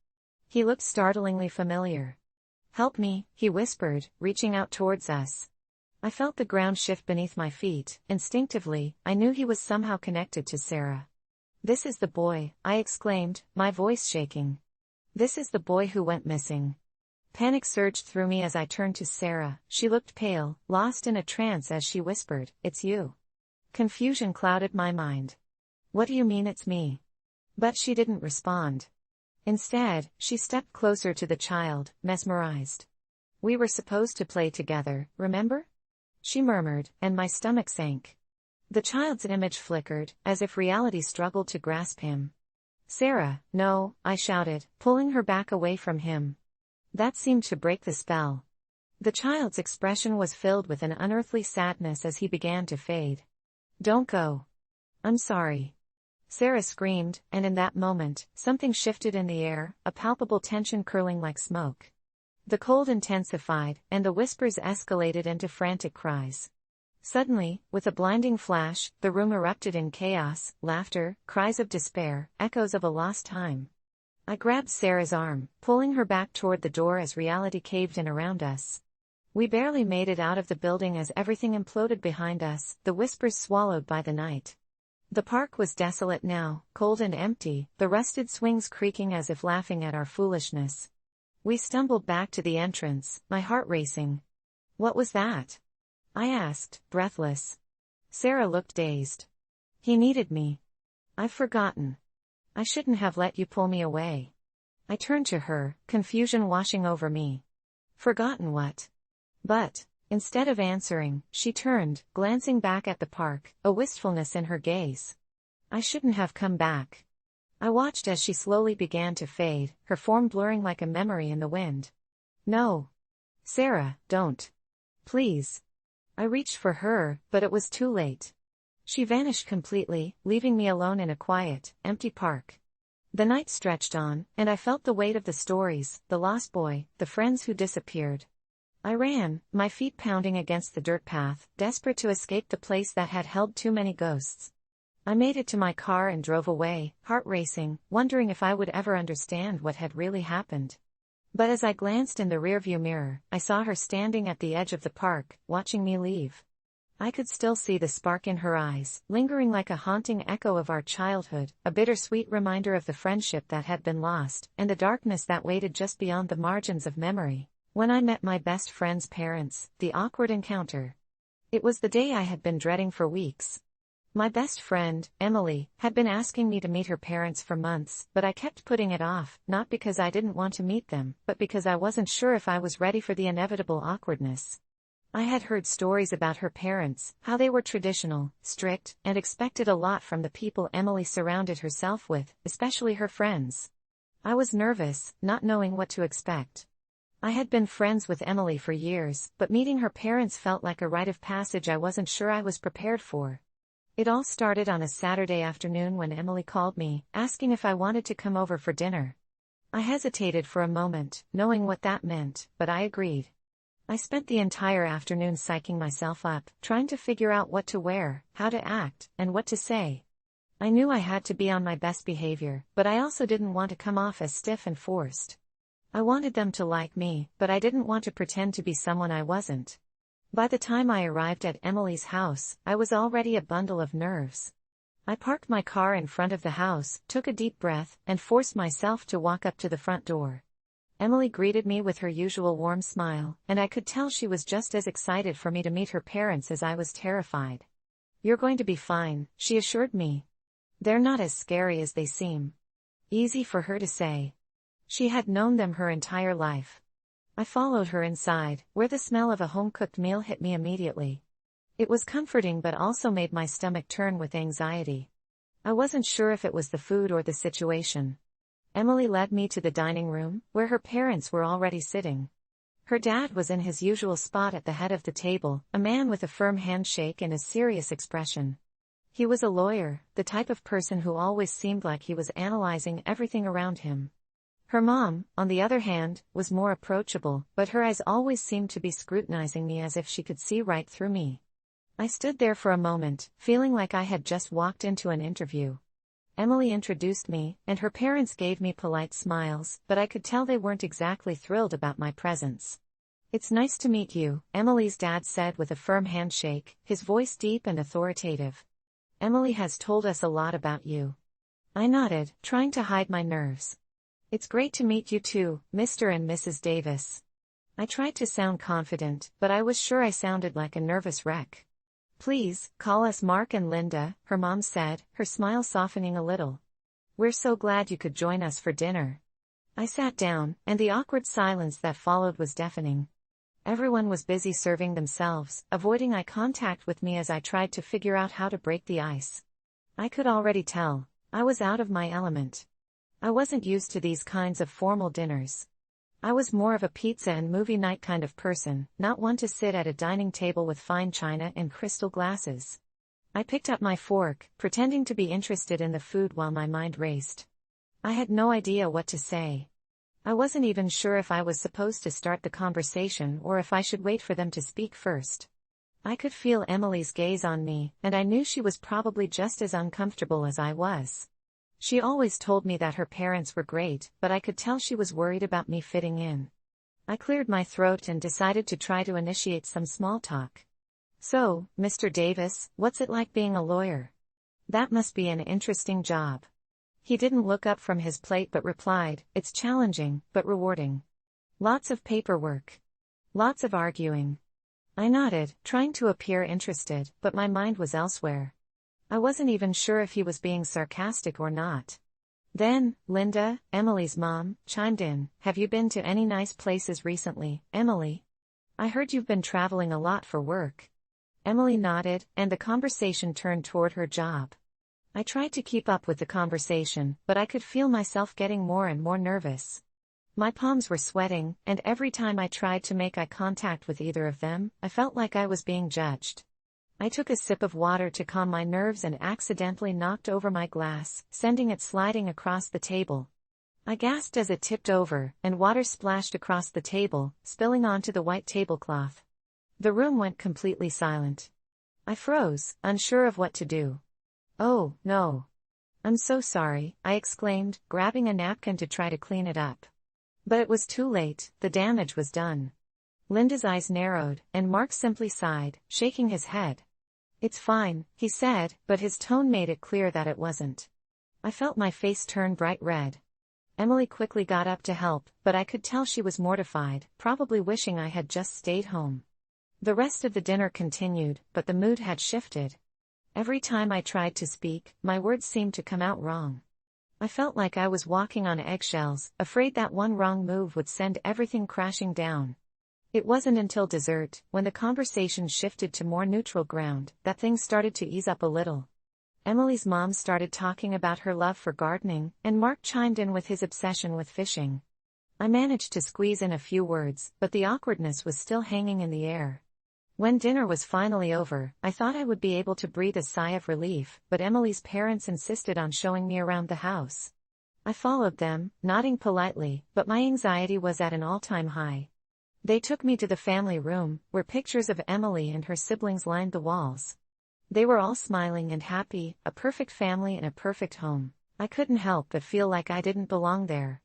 He looked startlingly familiar. "Help me," he whispered, reaching out towards us. I felt the ground shift beneath my feet. Instinctively, I knew he was somehow connected to Sarah. "This is the boy," I exclaimed, my voice shaking. "This is the boy who went missing." Panic surged through me as I turned to Sarah. She looked pale, lost in a trance as she whispered, "It's you." Confusion clouded my mind. "What do you mean it's me?" But she didn't respond. Instead, she stepped closer to the child, mesmerized. "We were supposed to play together, remember?" she murmured, and my stomach sank. The child's image flickered, as if reality struggled to grasp him. "Sarah, no," I shouted, pulling her back away from him. That seemed to break the spell. The child's expression was filled with an unearthly sadness as he began to fade. "Don't go. I'm sorry," Sarah screamed, and in that moment, something shifted in the air, a palpable tension curling like smoke. The cold intensified, and the whispers escalated into frantic cries. Suddenly, with a blinding flash, the room erupted in chaos, laughter, cries of despair, echoes of a lost time. I grabbed Sarah's arm, pulling her back toward the door as reality caved in around us. We barely made it out of the building as everything imploded behind us, the whispers swallowed by the night. The park was desolate now, cold and empty, the rusted swings creaking as if laughing at our foolishness. We stumbled back to the entrance, my heart racing. "What was that?" I asked, breathless. Sarah looked dazed. "He needed me. I've forgotten. I shouldn't have let you pull me away." I turned to her, confusion washing over me. "Forgotten what?" But, instead of answering, she turned, glancing back at the park, a wistfulness in her gaze. "I shouldn't have come back." I watched as she slowly began to fade, her form blurring like a memory in the wind. "No. Sarah, don't. Please." I reached for her, but it was too late. She vanished completely, leaving me alone in a quiet, empty park. The night stretched on, and I felt the weight of the stories, the lost boy, the friends who disappeared. I ran, my feet pounding against the dirt path, desperate to escape the place that had held too many ghosts. I made it to my car and drove away, heart racing, wondering if I would ever understand what had really happened. But as I glanced in the rearview mirror, I saw her standing at the edge of the park, watching me leave. I could still see the spark in her eyes, lingering like a haunting echo of our childhood, a bittersweet reminder of the friendship that had been lost, and the darkness that waited just beyond the margins of memory. When I met my best friend's parents, the awkward encounter. It was the day I had been dreading for weeks. My best friend, Emily, had been asking me to meet her parents for months, but I kept putting it off, not because I didn't want to meet them, but because I wasn't sure if I was ready for the inevitable awkwardness. I had heard stories about her parents, how they were traditional, strict, and expected a lot from the people Emily surrounded herself with, especially her friends. I was nervous, not knowing what to expect. I had been friends with Emily for years, but meeting her parents felt like a rite of passage I wasn't sure I was prepared for. It all started on a Saturday afternoon when Emily called me, asking if I wanted to come over for dinner. I hesitated for a moment, knowing what that meant, but I agreed. I spent the entire afternoon psyching myself up, trying to figure out what to wear, how to act, and what to say. I knew I had to be on my best behavior, but I also didn't want to come off as stiff and forced. I wanted them to like me, but I didn't want to pretend to be someone I wasn't. By the time I arrived at Emily's house, I was already a bundle of nerves. I parked my car in front of the house, took a deep breath, and forced myself to walk up to the front door. Emily greeted me with her usual warm smile, and I could tell she was just as excited for me to meet her parents as I was terrified. "You're going to be fine," she assured me. "They're not as scary as they seem." Easy for her to say. She had known them her entire life. I followed her inside, where the smell of a home-cooked meal hit me immediately. It was comforting but also made my stomach turn with anxiety. I wasn't sure if it was the food or the situation. Emily led me to the dining room, where her parents were already sitting. Her dad was in his usual spot at the head of the table, a man with a firm handshake and a serious expression. He was a lawyer, the type of person who always seemed like he was analyzing everything around him. Her mom, on the other hand, was more approachable, but her eyes always seemed to be scrutinizing me as if she could see right through me. I stood there for a moment, feeling like I had just walked into an interview. Emily introduced me, and her parents gave me polite smiles, but I could tell they weren't exactly thrilled about my presence. "It's nice to meet you," Emily's dad said with a firm handshake, his voice deep and authoritative. "Emily has told us a lot about you." I nodded, trying to hide my nerves. "It's great to meet you too, Mr. and Mrs. Davis." I tried to sound confident, but I was sure I sounded like a nervous wreck. "Please, call us Mark and Linda," her mom said, her smile softening a little. "We're so glad you could join us for dinner." I sat down, and the awkward silence that followed was deafening. Everyone was busy serving themselves, avoiding eye contact with me as I tried to figure out how to break the ice. I could already tell I was out of my element. I wasn't used to these kinds of formal dinners. I was more of a pizza and movie night kind of person, not one to sit at a dining table with fine china and crystal glasses. I picked up my fork, pretending to be interested in the food while my mind raced. I had no idea what to say. I wasn't even sure if I was supposed to start the conversation or if I should wait for them to speak first. I could feel Emily's gaze on me, and I knew she was probably just as uncomfortable as I was. She always told me that her parents were great, but I could tell she was worried about me fitting in. I cleared my throat and decided to try to initiate some small talk. "So, Mr. Davis, what's it like being a lawyer? That must be an interesting job." He didn't look up from his plate but replied, "It's challenging, but rewarding. Lots of paperwork. Lots of arguing." I nodded, trying to appear interested, but my mind was elsewhere. I wasn't even sure if he was being sarcastic or not. Then, Linda, Emily's mom, chimed in, "Have you been to any nice places recently, Emily? I heard you've been traveling a lot for work." Emily nodded, and the conversation turned toward her job. I tried to keep up with the conversation, but I could feel myself getting more and more nervous. My palms were sweating, and every time I tried to make eye contact with either of them, I felt like I was being judged. I took a sip of water to calm my nerves and accidentally knocked over my glass, sending it sliding across the table. I gasped as it tipped over, and water splashed across the table, spilling onto the white tablecloth. The room went completely silent. I froze, unsure of what to do. "Oh, no. I'm so sorry," I exclaimed, grabbing a napkin to try to clean it up. But it was too late, the damage was done. Linda's eyes narrowed, and Mark simply sighed, shaking his head. "It's fine," he said, but his tone made it clear that it wasn't. I felt my face turn bright red. Emily quickly got up to help, but I could tell she was mortified, probably wishing I had just stayed home. The rest of the dinner continued, but the mood had shifted. Every time I tried to speak, my words seemed to come out wrong. I felt like I was walking on eggshells, afraid that one wrong move would send everything crashing down. It wasn't until dessert, when the conversation shifted to more neutral ground, that things started to ease up a little. Emily's mom started talking about her love for gardening, and Mark chimed in with his obsession with fishing. I managed to squeeze in a few words, but the awkwardness was still hanging in the air. When dinner was finally over, I thought I would be able to breathe a sigh of relief, but Emily's parents insisted on showing me around the house. I followed them, nodding politely, but my anxiety was at an all-time high. They took me to the family room, where pictures of Emily and her siblings lined the walls. They were all smiling and happy, a perfect family in a perfect home. I couldn't help but feel like I didn't belong there.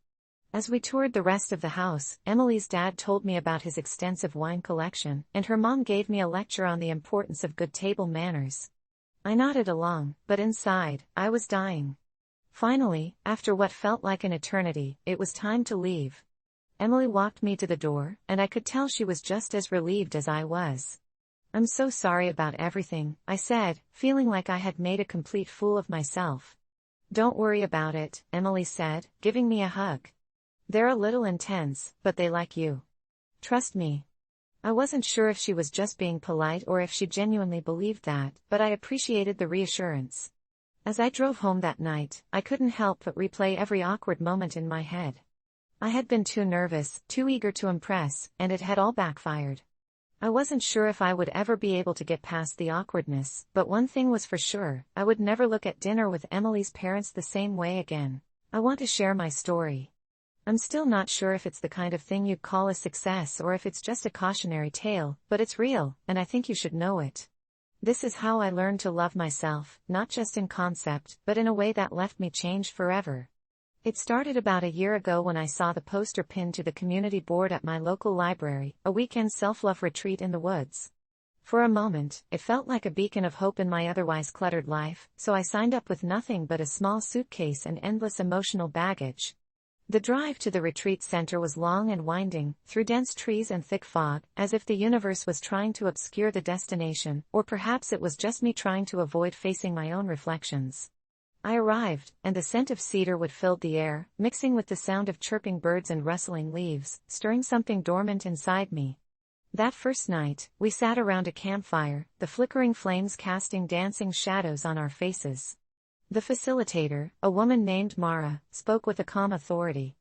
As we toured the rest of the house, Emily's dad told me about his extensive wine collection, and her mom gave me a lecture on the importance of good table manners. I nodded along, but inside, I was dying. Finally, after what felt like an eternity, it was time to leave. Emily walked me to the door, and I could tell she was just as relieved as I was. "I'm so sorry about everything," I said, feeling like I had made a complete fool of myself. "Don't worry about it," Emily said, giving me a hug. "They're a little intense, but they like you. Trust me." I wasn't sure if she was just being polite or if she genuinely believed that, but I appreciated the reassurance. As I drove home that night, I couldn't help but replay every awkward moment in my head. I had been too nervous, too eager to impress, and it had all backfired. I wasn't sure if I would ever be able to get past the awkwardness, but one thing was for sure, I would never look at dinner with Emily's parents the same way again. I want to share my story. I'm still not sure if it's the kind of thing you'd call a success or if it's just a cautionary tale, but it's real, and I think you should know it. This is how I learned to love myself, not just in concept, but in a way that left me changed forever. It started about a year ago when I saw the poster pinned to the community board at my local library, a weekend self-love retreat in the woods. For a moment, it felt like a beacon of hope in my otherwise cluttered life, so I signed up with nothing but a small suitcase and endless emotional baggage. The drive to the retreat center was long and winding, through dense trees and thick fog, as if the universe was trying to obscure the destination, or perhaps it was just me trying to avoid facing my own reflections. I arrived, and the scent of cedarwood filled the air, mixing with the sound of chirping birds and rustling leaves, stirring something dormant inside me. That first night, we sat around a campfire, the flickering flames casting dancing shadows on our faces. The facilitator, a woman named Mara, spoke with a calm authority.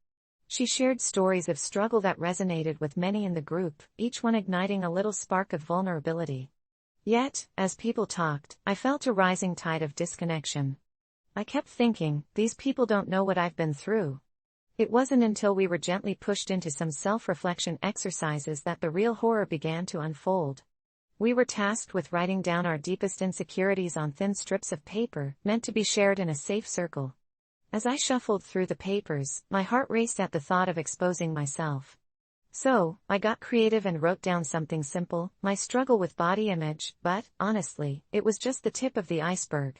She shared stories of struggle that resonated with many in the group, each one igniting a little spark of vulnerability. Yet, as people talked, I felt a rising tide of disconnection. I kept thinking, these people don't know what I've been through. It wasn't until we were gently pushed into some self-reflection exercises that the real horror began to unfold. We were tasked with writing down our deepest insecurities on thin strips of paper, meant to be shared in a safe circle. As I shuffled through the papers, my heart raced at the thought of exposing myself. So, I got creative and wrote down something simple, my struggle with body image, but, honestly, it was just the tip of the iceberg.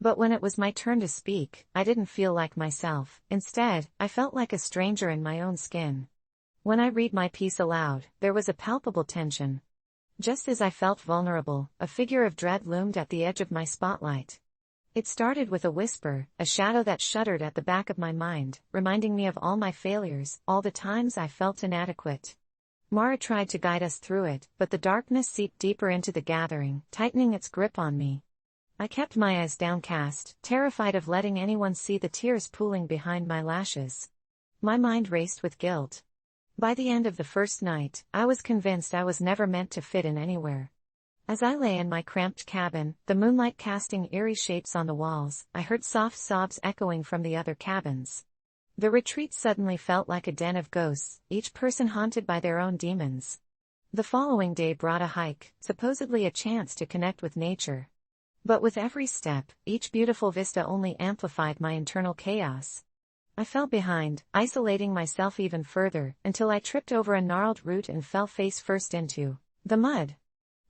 But when it was my turn to speak, I didn't feel like myself. Instead, I felt like a stranger in my own skin. When I read my piece aloud, there was a palpable tension. Just as I felt vulnerable, a figure of dread loomed at the edge of my spotlight. It started with a whisper, a shadow that shuddered at the back of my mind, reminding me of all my failures, all the times I felt inadequate. Mara tried to guide us through it, but the darkness seeped deeper into the gathering, tightening its grip on me. I kept my eyes downcast, terrified of letting anyone see the tears pooling behind my lashes. My mind raced with guilt. By the end of the first night, I was convinced I was never meant to fit in anywhere. As I lay in my cramped cabin, the moonlight casting eerie shapes on the walls, I heard soft sobs echoing from the other cabins. The retreat suddenly felt like a den of ghosts, each person haunted by their own demons. The following day brought a hike, supposedly a chance to connect with nature. But with every step, each beautiful vista only amplified my internal chaos. I fell behind, isolating myself even further, until I tripped over a gnarled root and fell face first into the mud.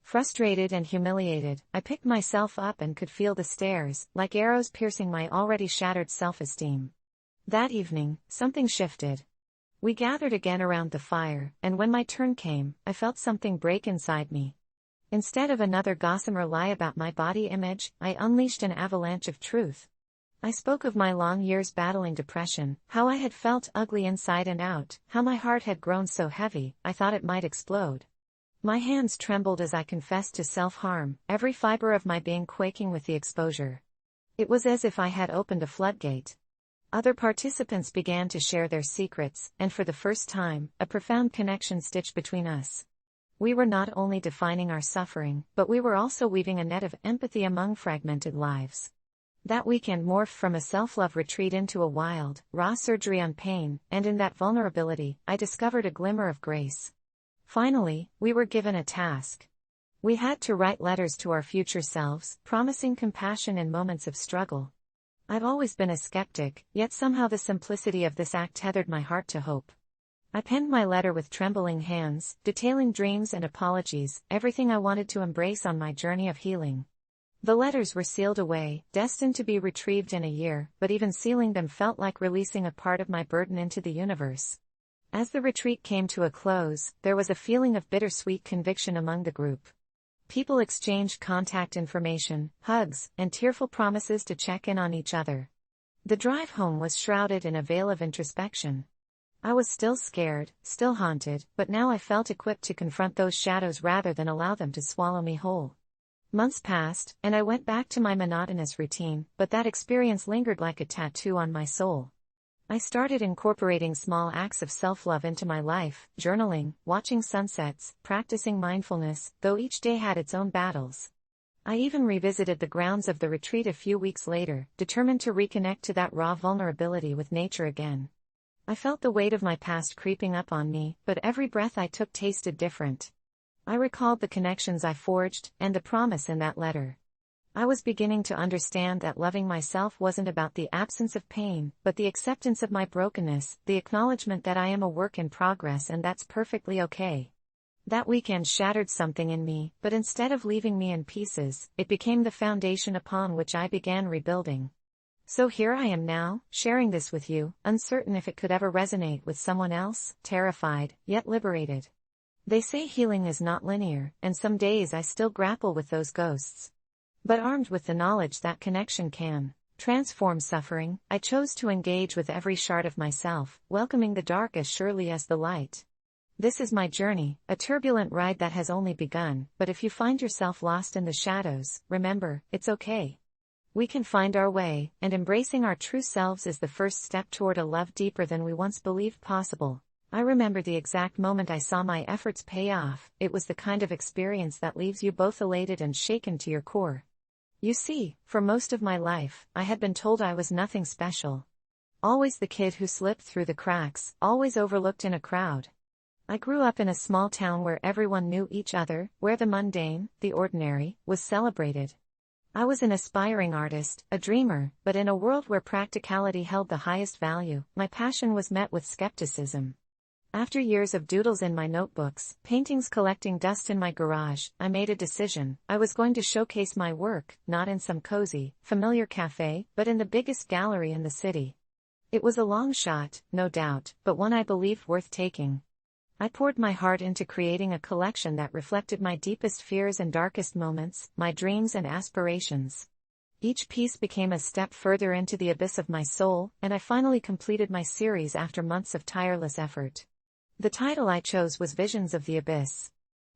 Frustrated and humiliated, I picked myself up and could feel the stares, like arrows piercing my already shattered self-esteem. That evening, something shifted. We gathered again around the fire, and when my turn came, I felt something break inside me. Instead of another gossamer lie about my body image, I unleashed an avalanche of truth. I spoke of my long years battling depression, how I had felt ugly inside and out, how my heart had grown so heavy, I thought it might explode. My hands trembled as I confessed to self-harm, every fiber of my being quaking with the exposure. It was as if I had opened a floodgate. Other participants began to share their secrets, and for the first time, a profound connection stitched between us. We were not only defining our suffering, but we were also weaving a net of empathy among fragmented lives. That weekend morphed from a self-love retreat into a wild, raw surgery on pain, and in that vulnerability, I discovered a glimmer of grace. Finally, we were given a task. We had to write letters to our future selves, promising compassion in moments of struggle. I've always been a skeptic, yet somehow the simplicity of this act tethered my heart to hope. I penned my letter with trembling hands, detailing dreams and apologies, everything I wanted to embrace on my journey of healing. The letters were sealed away, destined to be retrieved in a year, but even sealing them felt like releasing a part of my burden into the universe. As the retreat came to a close, there was a feeling of bittersweet conviction among the group. People exchanged contact information, hugs, and tearful promises to check in on each other. The drive home was shrouded in a veil of introspection. I was still scared, still haunted, but now I felt equipped to confront those shadows rather than allow them to swallow me whole. Months passed, and I went back to my monotonous routine, but that experience lingered like a tattoo on my soul. I started incorporating small acts of self-love into my life, journaling, watching sunsets, practicing mindfulness, though each day had its own battles. I even revisited the grounds of the retreat a few weeks later, determined to reconnect to that raw vulnerability with nature again. I felt the weight of my past creeping up on me, but every breath I took tasted different. I recalled the connections I forged, and the promise in that letter. I was beginning to understand that loving myself wasn't about the absence of pain, but the acceptance of my brokenness, the acknowledgement that I am a work in progress and that's perfectly okay. That weekend shattered something in me, but instead of leaving me in pieces, it became the foundation upon which I began rebuilding. So here I am now, sharing this with you, uncertain if it could ever resonate with someone else, terrified, yet liberated. They say healing is not linear, and some days I still grapple with those ghosts. But armed with the knowledge that connection can transform suffering, I chose to engage with every shard of myself, welcoming the dark as surely as the light. This is my journey, a turbulent ride that has only begun, but if you find yourself lost in the shadows, remember, it's okay. We can find our way, and embracing our true selves is the first step toward a love deeper than we once believed possible. I remember the exact moment I saw my efforts pay off. It was the kind of experience that leaves you both elated and shaken to your core. You see, for most of my life, I had been told I was nothing special. Always the kid who slipped through the cracks, always overlooked in a crowd. I grew up in a small town where everyone knew each other, where the mundane, the ordinary, was celebrated. I was an aspiring artist, a dreamer, but in a world where practicality held the highest value, my passion was met with skepticism. After years of doodles in my notebooks, paintings collecting dust in my garage, I made a decision. I was going to showcase my work, not in some cozy, familiar cafe, but in the biggest gallery in the city. It was a long shot, no doubt, but one I believed worth taking. I poured my heart into creating a collection that reflected my deepest fears and darkest moments, my dreams and aspirations. Each piece became a step further into the abyss of my soul, and I finally completed my series after months of tireless effort. The title I chose was Visions of the Abyss.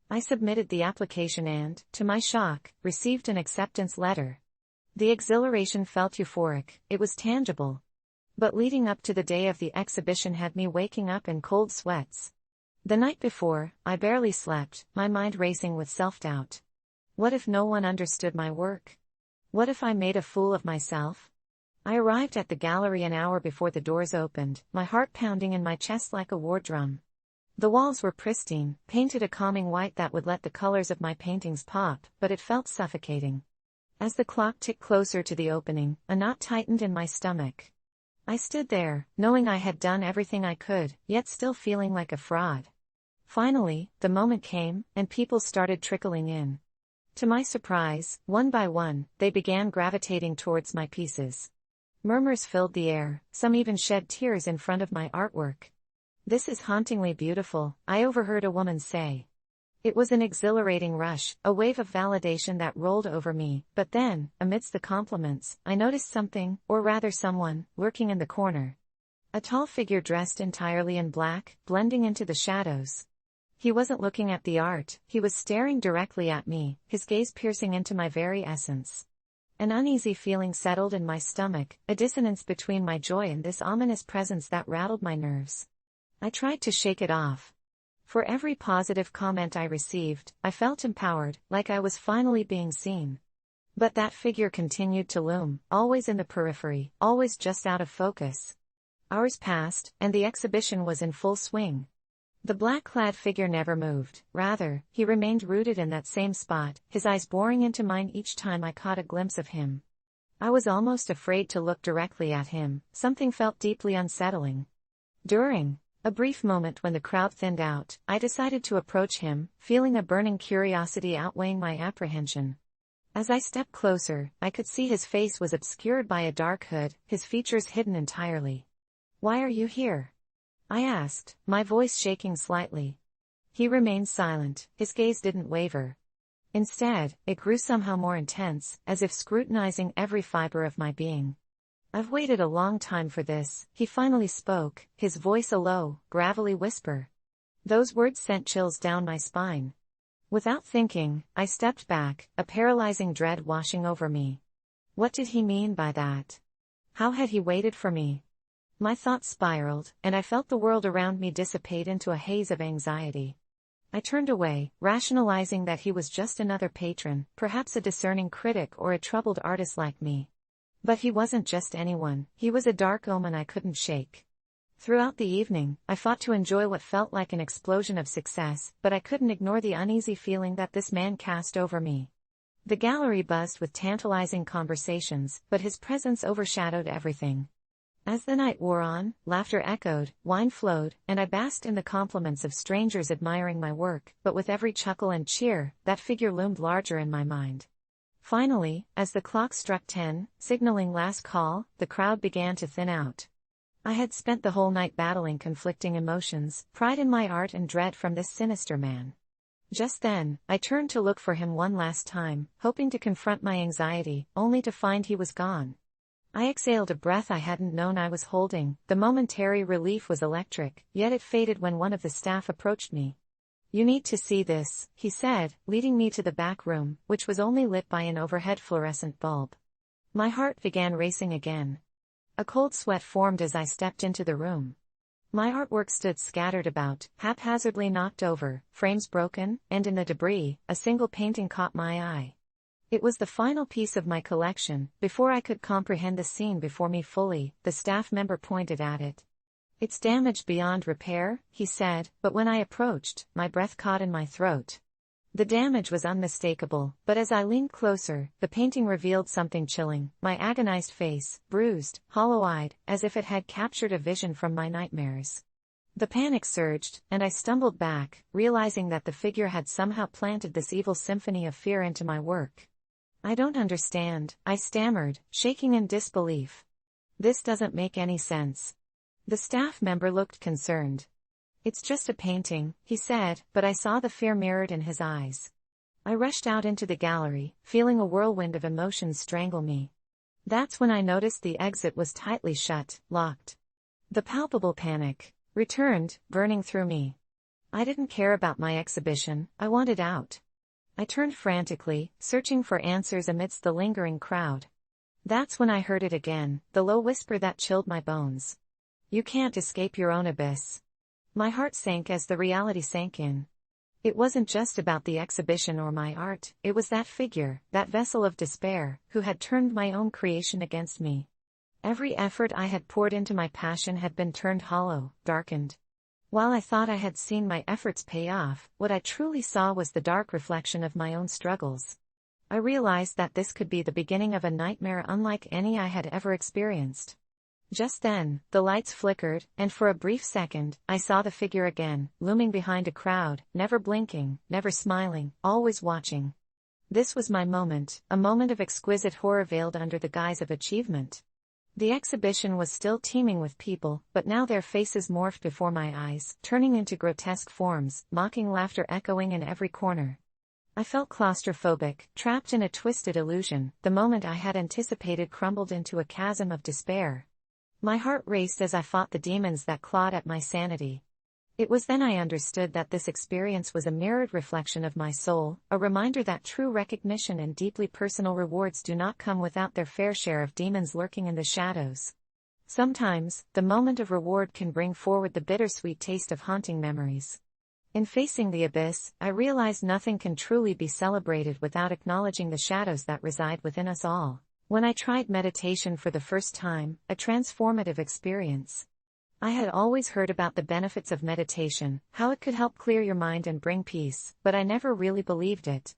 I submitted the application and, to my shock, received an acceptance letter. The exhilaration felt euphoric, it was tangible. But leading up to the day of the exhibition had me waking up in cold sweats. The night before, I barely slept, my mind racing with self-doubt. What if no one understood my work? What if I made a fool of myself? I arrived at the gallery an hour before the doors opened, my heart pounding in my chest like a war drum. The walls were pristine, painted a calming white that would let the colors of my paintings pop, but it felt suffocating. As the clock ticked closer to the opening, a knot tightened in my stomach. I stood there, knowing I had done everything I could, yet still feeling like a fraud. Finally, the moment came, and people started trickling in. To my surprise, one by one, they began gravitating towards my pieces. Murmurs filled the air, some even shed tears in front of my artwork. "This is hauntingly beautiful," I overheard a woman say. It was an exhilarating rush, a wave of validation that rolled over me, but then, amidst the compliments, I noticed something, or rather someone, lurking in the corner. A tall figure dressed entirely in black, blending into the shadows. He wasn't looking at the art, he was staring directly at me, his gaze piercing into my very essence. An uneasy feeling settled in my stomach, a dissonance between my joy and this ominous presence that rattled my nerves. I tried to shake it off. For every positive comment I received, I felt empowered, like I was finally being seen. But that figure continued to loom, always in the periphery, always just out of focus. Hours passed, and the exhibition was in full swing. The black-clad figure never moved, rather, he remained rooted in that same spot, his eyes boring into mine each time I caught a glimpse of him. I was almost afraid to look directly at him, something felt deeply unsettling. During a brief moment when the crowd thinned out, I decided to approach him, feeling a burning curiosity outweighing my apprehension. As I stepped closer, I could see his face was obscured by a dark hood, his features hidden entirely. "Why are you here?" I asked, my voice shaking slightly. He remained silent, his gaze didn't waver. Instead, it grew somehow more intense, as if scrutinizing every fiber of my being. "I've waited a long time for this," he finally spoke, his voice a low, gravelly whisper. Those words sent chills down my spine. Without thinking, I stepped back, a paralyzing dread washing over me. What did he mean by that? How had he waited for me? My thoughts spiraled, and I felt the world around me dissipate into a haze of anxiety. I turned away, rationalizing that he was just another patron, perhaps a discerning critic or a troubled artist like me. But he wasn't just anyone, he was a dark omen I couldn't shake. Throughout the evening, I fought to enjoy what felt like an explosion of success, but I couldn't ignore the uneasy feeling that this man cast over me. The gallery buzzed with tantalizing conversations, but his presence overshadowed everything. As the night wore on, laughter echoed, wine flowed, and I basked in the compliments of strangers admiring my work, but with every chuckle and cheer, that figure loomed larger in my mind. Finally, as the clock struck 10, signaling last call, the crowd began to thin out. I had spent the whole night battling conflicting emotions, pride in my art and dread from this sinister man. Just then, I turned to look for him one last time, hoping to confront my anxiety, only to find he was gone. I exhaled a breath I hadn't known I was holding. The momentary relief was electric, yet it faded when one of the staff approached me. "You need to see this," he said, leading me to the back room, which was only lit by an overhead fluorescent bulb. My heart began racing again. A cold sweat formed as I stepped into the room. My artwork stood scattered about, haphazardly knocked over, frames broken, and in the debris, a single painting caught my eye. It was the final piece of my collection. Before I could comprehend the scene before me fully, the staff member pointed at it. "It's damaged beyond repair," he said, but when I approached, my breath caught in my throat. The damage was unmistakable, but as I leaned closer, the painting revealed something chilling: my agonized face, bruised, hollow-eyed, as if it had captured a vision from my nightmares. The panic surged, and I stumbled back, realizing that the figure had somehow planted this evil symphony of fear into my work. "I don't understand," I stammered, shaking in disbelief. "This doesn't make any sense." The staff member looked concerned. "It's just a painting," he said, but I saw the fear mirrored in his eyes. I rushed out into the gallery, feeling a whirlwind of emotions strangle me. That's when I noticed the exit was tightly shut, locked. The palpable panic returned, burning through me. I didn't care about my exhibition, I wanted out. I turned frantically, searching for answers amidst the lingering crowd. That's when I heard it again, the low whisper that chilled my bones. "You can't escape your own abyss." My heart sank as the reality sank in. It wasn't just about the exhibition or my art, it was that figure, that vessel of despair, who had turned my own creation against me. Every effort I had poured into my passion had been turned hollow, darkened. While I thought I had seen my efforts pay off, what I truly saw was the dark reflection of my own struggles. I realized that this could be the beginning of a nightmare unlike any I had ever experienced. Just then, the lights flickered, and for a brief second, I saw the figure again, looming behind a crowd, never blinking, never smiling, always watching. This was my moment, a moment of exquisite horror veiled under the guise of achievement. The exhibition was still teeming with people, but now their faces morphed before my eyes, turning into grotesque forms, mocking laughter echoing in every corner. I felt claustrophobic, trapped in a twisted illusion. The moment I had anticipated crumbled into a chasm of despair. My heart raced as I fought the demons that clawed at my sanity. It was then I understood that this experience was a mirrored reflection of my soul, a reminder that true recognition and deeply personal rewards do not come without their fair share of demons lurking in the shadows. Sometimes, the moment of reward can bring forward the bittersweet taste of haunting memories. In facing the abyss, I realized nothing can truly be celebrated without acknowledging the shadows that reside within us all. When I tried meditation for the first time, a transformative experience. I had always heard about the benefits of meditation, how it could help clear your mind and bring peace, but I never really believed it.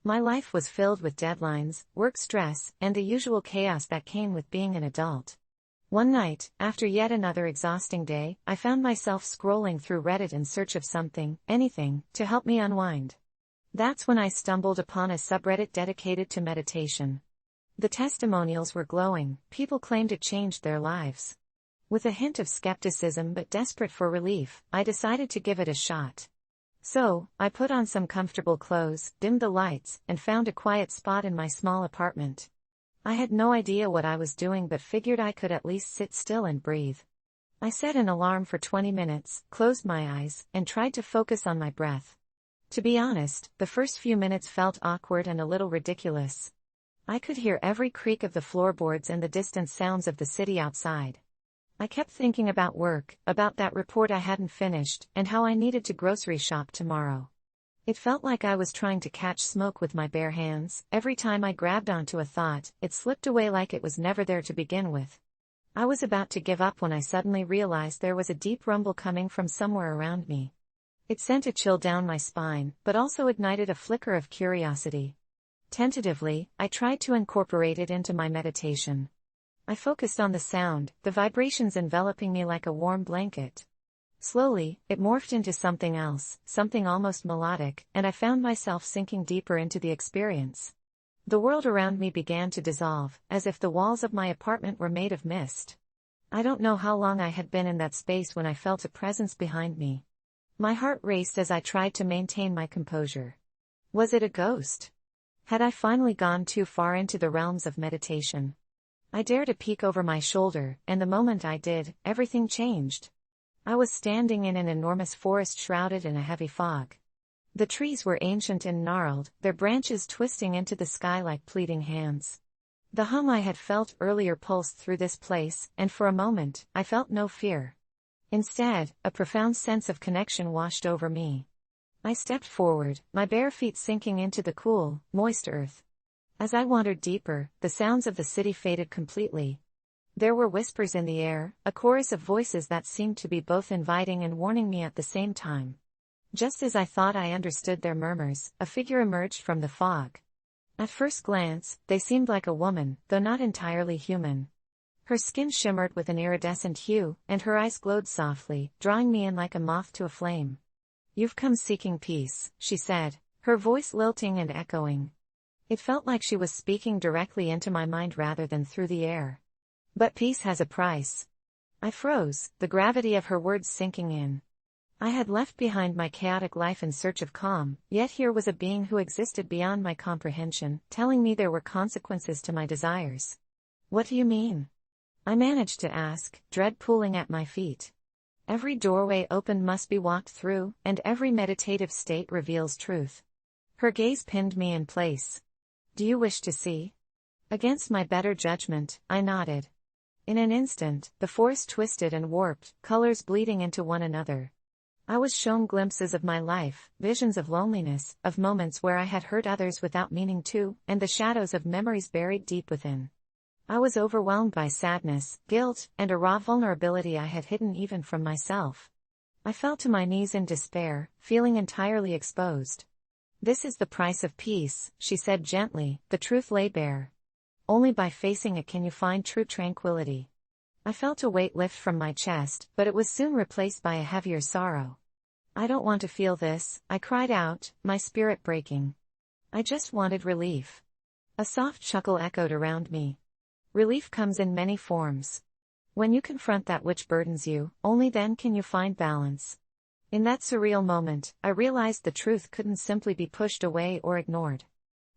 My life was filled with deadlines, work stress, and the usual chaos that came with being an adult. One night, after yet another exhausting day, I found myself scrolling through Reddit in search of something, anything, to help me unwind. That's when I stumbled upon a subreddit dedicated to meditation. The testimonials were glowing, people claimed it changed their lives. With a hint of skepticism but desperate for relief, I decided to give it a shot. So, I put on some comfortable clothes, dimmed the lights, and found a quiet spot in my small apartment. I had no idea what I was doing but figured I could at least sit still and breathe. I set an alarm for 20 minutes, closed my eyes, and tried to focus on my breath. To be honest, the first few minutes felt awkward and a little ridiculous. I could hear every creak of the floorboards and the distant sounds of the city outside. I kept thinking about work, about that report I hadn't finished, and how I needed to grocery shop tomorrow. It felt like I was trying to catch smoke with my bare hands. Every time I grabbed onto a thought, it slipped away like it was never there to begin with. I was about to give up when I suddenly realized there was a deep rumble coming from somewhere around me. It sent a chill down my spine, but also ignited a flicker of curiosity. Tentatively, I tried to incorporate it into my meditation. I focused on the sound, the vibrations enveloping me like a warm blanket. Slowly, it morphed into something else, something almost melodic, and I found myself sinking deeper into the experience. The world around me began to dissolve, as if the walls of my apartment were made of mist. I don't know how long I had been in that space when I felt a presence behind me. My heart raced as I tried to maintain my composure. Was it a ghost? Had I finally gone too far into the realms of meditation? I dared a peek over my shoulder, and the moment I did, everything changed. I was standing in an enormous forest shrouded in a heavy fog. The trees were ancient and gnarled, their branches twisting into the sky like pleading hands. The hum I had felt earlier pulsed through this place, and for a moment, I felt no fear. Instead, a profound sense of connection washed over me. I stepped forward, my bare feet sinking into the cool, moist earth. As I wandered deeper, the sounds of the city faded completely. There were whispers in the air, a chorus of voices that seemed to be both inviting and warning me at the same time. Just as I thought I understood their murmurs, a figure emerged from the fog. At first glance, they seemed like a woman, though not entirely human. Her skin shimmered with an iridescent hue, and her eyes glowed softly, drawing me in like a moth to a flame. "You've come seeking peace," she said, her voice lilting and echoing. It felt like she was speaking directly into my mind rather than through the air. "But peace has a price." I froze, the gravity of her words sinking in. I had left behind my chaotic life in search of calm, yet here was a being who existed beyond my comprehension, telling me there were consequences to my desires. "What do you mean?" I managed to ask, dread pooling at my feet. "Every doorway opened must be walked through, and every meditative state reveals truth." Her gaze pinned me in place. "Do you wish to see?" Against my better judgment, I nodded. In an instant, the forest twisted and warped, colors bleeding into one another. I was shown glimpses of my life, visions of loneliness, of moments where I had hurt others without meaning to, and the shadows of memories buried deep within. I was overwhelmed by sadness, guilt, and a raw vulnerability I had hidden even from myself. I fell to my knees in despair, feeling entirely exposed. "This is the price of peace," she said gently, "the truth lay bare. Only by facing it can you find true tranquility." I felt a weight lift from my chest, but it was soon replaced by a heavier sorrow. "I don't want to feel this," I cried out, my spirit breaking. "I just wanted relief." A soft chuckle echoed around me. "Relief comes in many forms. When you confront that which burdens you, only then can you find balance." In that surreal moment, I realized the truth couldn't simply be pushed away or ignored.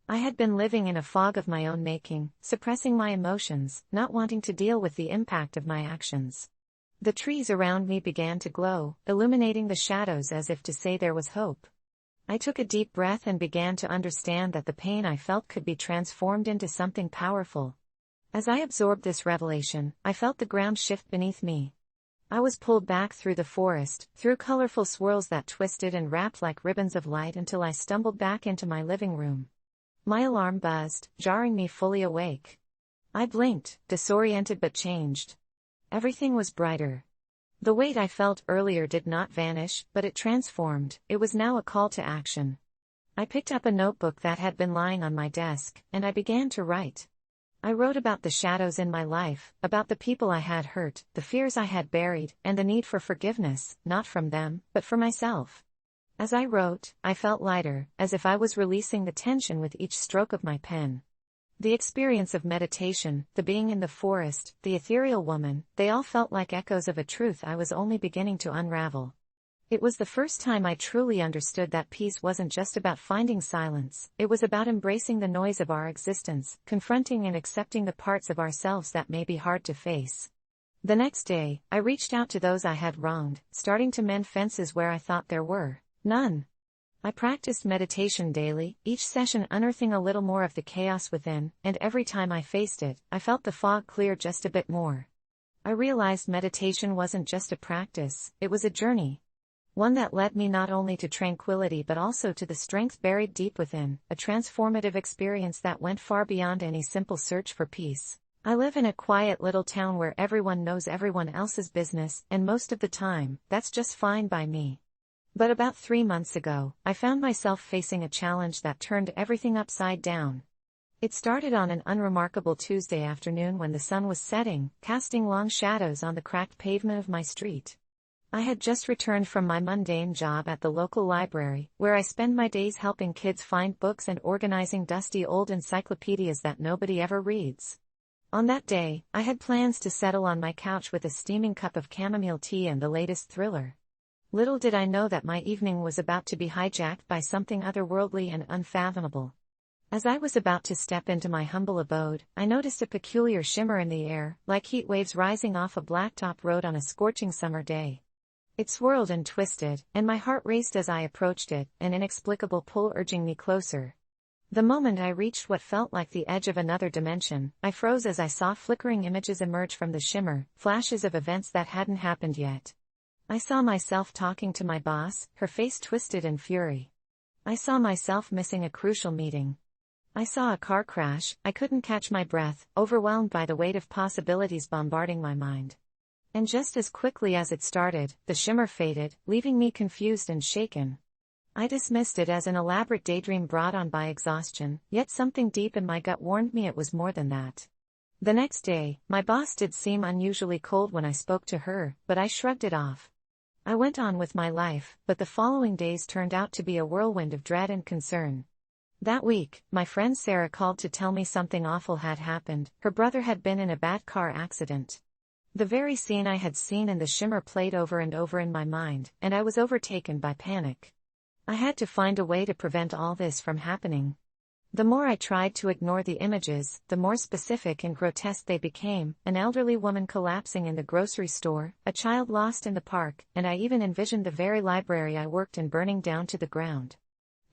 I had been living in a fog of my own making, suppressing my emotions, not wanting to deal with the impact of my actions. The trees around me began to glow, illuminating the shadows as if to say there was hope. I took a deep breath and began to understand that the pain I felt could be transformed into something powerful. As I absorbed this revelation, I felt the ground shift beneath me. I was pulled back through the forest, through colorful swirls that twisted and wrapped like ribbons of light until I stumbled back into my living room. My alarm buzzed, jarring me fully awake. I blinked, disoriented but changed. Everything was brighter. The weight I felt earlier did not vanish, but it transformed. It was now a call to action. I picked up a notebook that had been lying on my desk, and I began to write. I wrote about the shadows in my life, about the people I had hurt, the fears I had buried, and the need for forgiveness, not from them, but for myself. As I wrote, I felt lighter, as if I was releasing the tension with each stroke of my pen. The experience of meditation, the being in the forest, the ethereal woman, they all felt like echoes of a truth I was only beginning to unravel. It was the first time I truly understood that peace wasn't just about finding silence, it was about embracing the noise of our existence, confronting and accepting the parts of ourselves that may be hard to face. The next day, I reached out to those I had wronged, starting to mend fences where I thought there were none. I practiced meditation daily, each session unearthing a little more of the chaos within, and every time I faced it, I felt the fog clear just a bit more. I realized meditation wasn't just a practice, it was a journey. One that led me not only to tranquility but also to the strength buried deep within, a transformative experience that went far beyond any simple search for peace. I live in a quiet little town where everyone knows everyone else's business, and most of the time, that's just fine by me. But about 3 months ago, I found myself facing a challenge that turned everything upside down. It started on an unremarkable Tuesday afternoon when the sun was setting, casting long shadows on the cracked pavement of my street. I had just returned from my mundane job at the local library, where I spend my days helping kids find books and organizing dusty old encyclopedias that nobody ever reads. On that day, I had plans to settle on my couch with a steaming cup of chamomile tea and the latest thriller. Little did I know that my evening was about to be hijacked by something otherworldly and unfathomable. As I was about to step into my humble abode, I noticed a peculiar shimmer in the air, like heat waves rising off a blacktop road on a scorching summer day. It swirled and twisted, and my heart raced as I approached it, an inexplicable pull urging me closer. The moment I reached what felt like the edge of another dimension, I froze as I saw flickering images emerge from the shimmer, flashes of events that hadn't happened yet. I saw myself talking to my boss, her face twisted in fury. I saw myself missing a crucial meeting. I saw a car crash. I couldn't catch my breath, overwhelmed by the weight of possibilities bombarding my mind. And just as quickly as it started, the shimmer faded, leaving me confused and shaken. I dismissed it as an elaborate daydream brought on by exhaustion, yet something deep in my gut warned me it was more than that. The next day, my boss did seem unusually cold when I spoke to her, but I shrugged it off. I went on with my life, but the following days turned out to be a whirlwind of dread and concern. That week, my friend Sarah called to tell me something awful had happened. Her brother had been in a bad car accident. The very scene I had seen in the shimmer played over and over in my mind, and I was overtaken by panic. I had to find a way to prevent all this from happening. The more I tried to ignore the images, the more specific and grotesque they became: an elderly woman collapsing in the grocery store, a child lost in the park, and I even envisioned the very library I worked in burning down to the ground.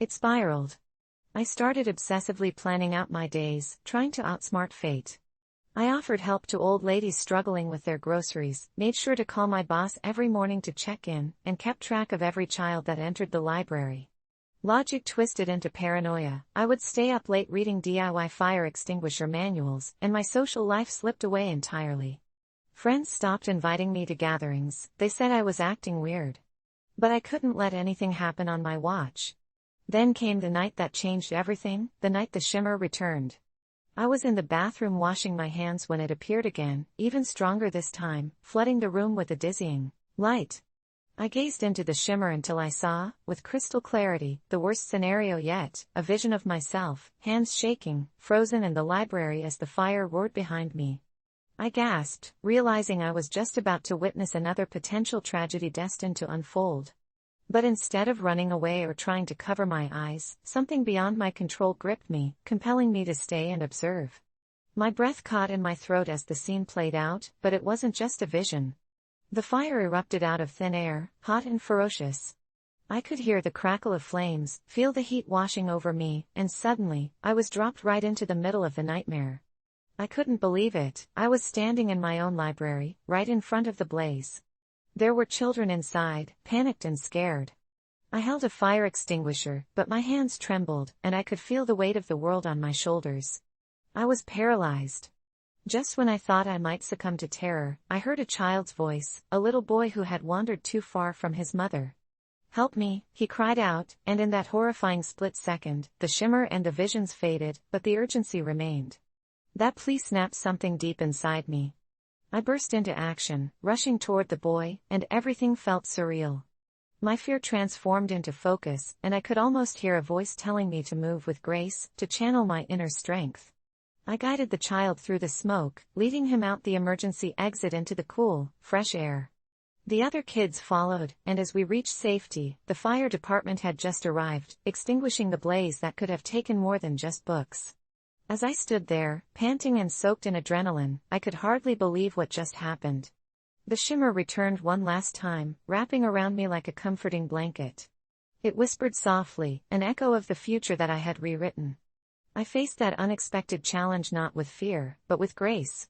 It spiraled. I started obsessively planning out my days, trying to outsmart fate. I offered help to old ladies struggling with their groceries, made sure to call my boss every morning to check in, and kept track of every child that entered the library. Logic twisted into paranoia. I would stay up late reading DIY fire extinguisher manuals, and my social life slipped away entirely. Friends stopped inviting me to gatherings. They said I was acting weird. But I couldn't let anything happen on my watch. Then came the night that changed everything, the night the shimmer returned. I was in the bathroom washing my hands when it appeared again, even stronger this time, flooding the room with a dizzying light. I gazed into the shimmer until I saw, with crystal clarity, the worst scenario yet: a vision of myself, hands shaking, frozen in the library as the fire roared behind me. I gasped, realizing I was just about to witness another potential tragedy destined to unfold. But instead of running away or trying to cover my eyes, something beyond my control gripped me, compelling me to stay and observe. My breath caught in my throat as the scene played out, but it wasn't just a vision. The fire erupted out of thin air, hot and ferocious. I could hear the crackle of flames, feel the heat washing over me, and suddenly, I was dropped right into the middle of the nightmare. I couldn't believe it. I was standing in my own library, right in front of the blaze. There were children inside, panicked and scared. I held a fire extinguisher, but my hands trembled, and I could feel the weight of the world on my shoulders. I was paralyzed. Just when I thought I might succumb to terror, I heard a child's voice, a little boy who had wandered too far from his mother. "Help me," he cried out, and in that horrifying split second, the shimmer and the visions faded, but the urgency remained. That plea snapped something deep inside me. I burst into action, rushing toward the boy, and everything felt surreal. My fear transformed into focus, and I could almost hear a voice telling me to move with grace, to channel my inner strength. I guided the child through the smoke, leading him out the emergency exit into the cool, fresh air. The other kids followed, and as we reached safety, the fire department had just arrived, extinguishing the blaze that could have taken more than just books. As I stood there, panting and soaked in adrenaline, I could hardly believe what just happened. The shimmer returned one last time, wrapping around me like a comforting blanket. It whispered softly, an echo of the future that I had rewritten. I faced that unexpected challenge not with fear, but with grace.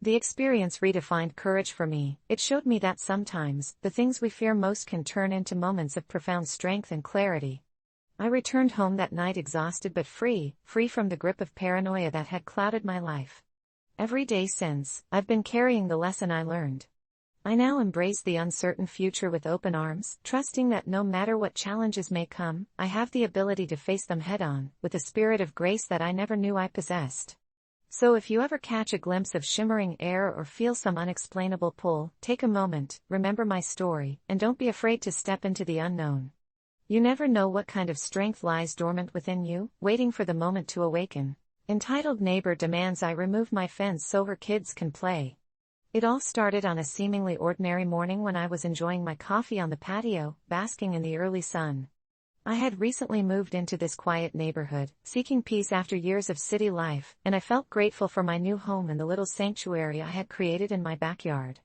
The experience redefined courage for me. It showed me that sometimes, the things we fear most can turn into moments of profound strength and clarity. I returned home that night exhausted but free from the grip of paranoia that had clouded my life. Every day since, I've been carrying the lesson I learned. I now embrace the uncertain future with open arms, trusting that no matter what challenges may come, I have the ability to face them head-on, with a spirit of grace that I never knew I possessed. So if you ever catch a glimpse of shimmering air or feel some unexplainable pull, take a moment, remember my story, and don't be afraid to step into the unknown. You never know what kind of strength lies dormant within you, waiting for the moment to awaken. Entitled Neighbor demands I remove my fence so her kids can play. It all started on a seemingly ordinary morning when I was enjoying my coffee on the patio, basking in the early sun. I had recently moved into this quiet neighborhood, seeking peace after years of city life, and I felt grateful for my new home and the little sanctuary I had created in my backyard.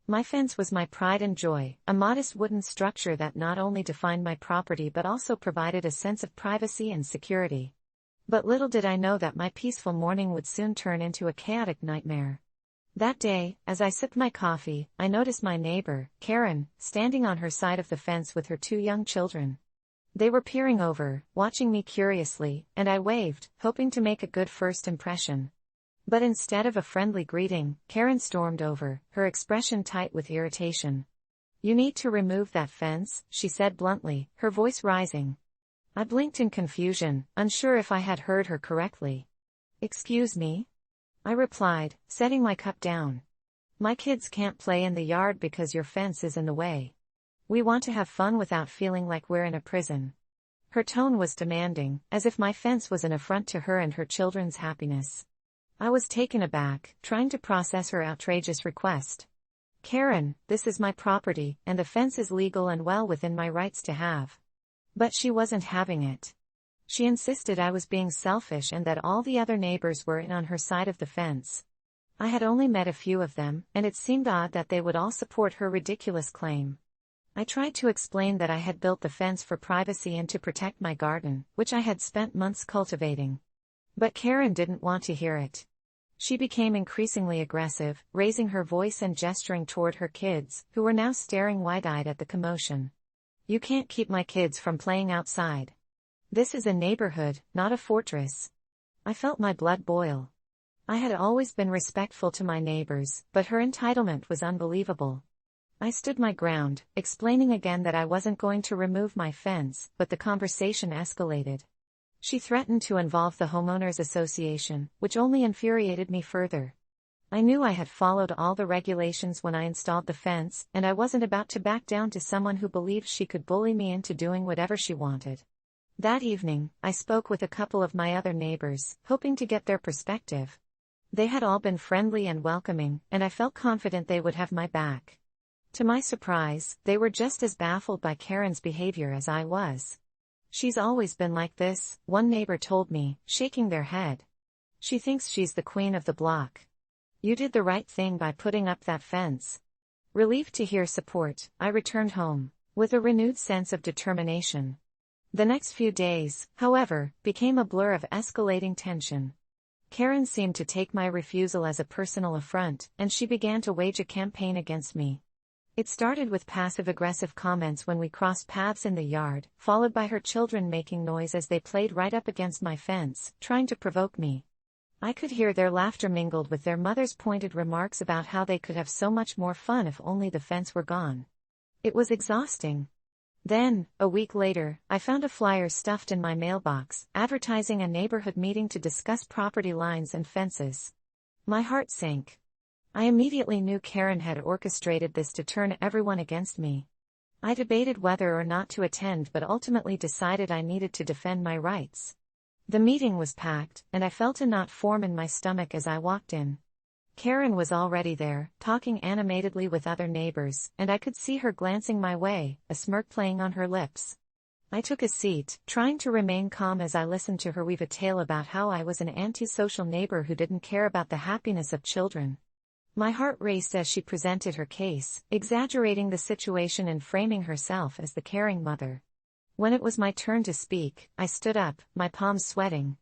My fence was my pride and joy, a modest wooden structure that not only defined my property but also provided a sense of privacy and security. But little did I know that my peaceful morning would soon turn into a chaotic nightmare. That day, as I sipped my coffee, I noticed my neighbor, Karen, standing on her side of the fence with her 2 young children. They were peering over, watching me curiously, and I waved, hoping to make a good first impression. But instead of a friendly greeting, Karen stormed over, her expression tight with irritation. "You need to remove that fence," she said bluntly, her voice rising. I blinked in confusion, unsure if I had heard her correctly. "Excuse me?" I replied, setting my cup down. "My kids can't play in the yard because your fence is in the way. We want to have fun without feeling like we're in a prison." Her tone was demanding, as if my fence was an affront to her and her children's happiness. I was taken aback, trying to process her outrageous request. "Karen, this is my property, and the fence is legal and well within my rights to have." But she wasn't having it. She insisted I was being selfish and that all the other neighbors were in on her side of the fence. I had only met a few of them, and it seemed odd that they would all support her ridiculous claim. I tried to explain that I had built the fence for privacy and to protect my garden, which I had spent months cultivating. But Karen didn't want to hear it. She became increasingly aggressive, raising her voice and gesturing toward her kids, who were now staring wide-eyed at the commotion. "You can't keep my kids from playing outside. This is a neighborhood, not a fortress." I felt my blood boil. I had always been respectful to my neighbors, but her entitlement was unbelievable. I stood my ground, explaining again that I wasn't going to remove my fence, but the conversation escalated. She threatened to involve the homeowners association, which only infuriated me further. I knew I had followed all the regulations when I installed the fence, and I wasn't about to back down to someone who believed she could bully me into doing whatever she wanted. That evening, I spoke with a couple of my other neighbors, hoping to get their perspective. They had all been friendly and welcoming, and I felt confident they would have my back. To my surprise, they were just as baffled by Karen's behavior as I was. "She's always been like this," one neighbor told me, shaking their head. "She thinks she's the queen of the block. You did the right thing by putting up that fence." Relieved to hear support, I returned home, with a renewed sense of determination. The next few days, however, became a blur of escalating tension. Karen seemed to take my refusal as a personal affront, and she began to wage a campaign against me. It started with passive-aggressive comments when we crossed paths in the yard, followed by her children making noise as they played right up against my fence, trying to provoke me. I could hear their laughter mingled with their mother's pointed remarks about how they could have so much more fun if only the fence were gone. It was exhausting. Then, a week later, I found a flyer stuffed in my mailbox, advertising a neighborhood meeting to discuss property lines and fences. My heart sank. I immediately knew Karen had orchestrated this to turn everyone against me. I debated whether or not to attend but ultimately decided I needed to defend my rights. The meeting was packed, and I felt a knot form in my stomach as I walked in. Karen was already there, talking animatedly with other neighbors, and I could see her glancing my way, a smirk playing on her lips. I took a seat, trying to remain calm as I listened to her weave a tale about how I was an antisocial neighbor who didn't care about the happiness of children. My heart raced as she presented her case, exaggerating the situation and framing herself as the caring mother. When it was my turn to speak, I stood up, my palms sweating.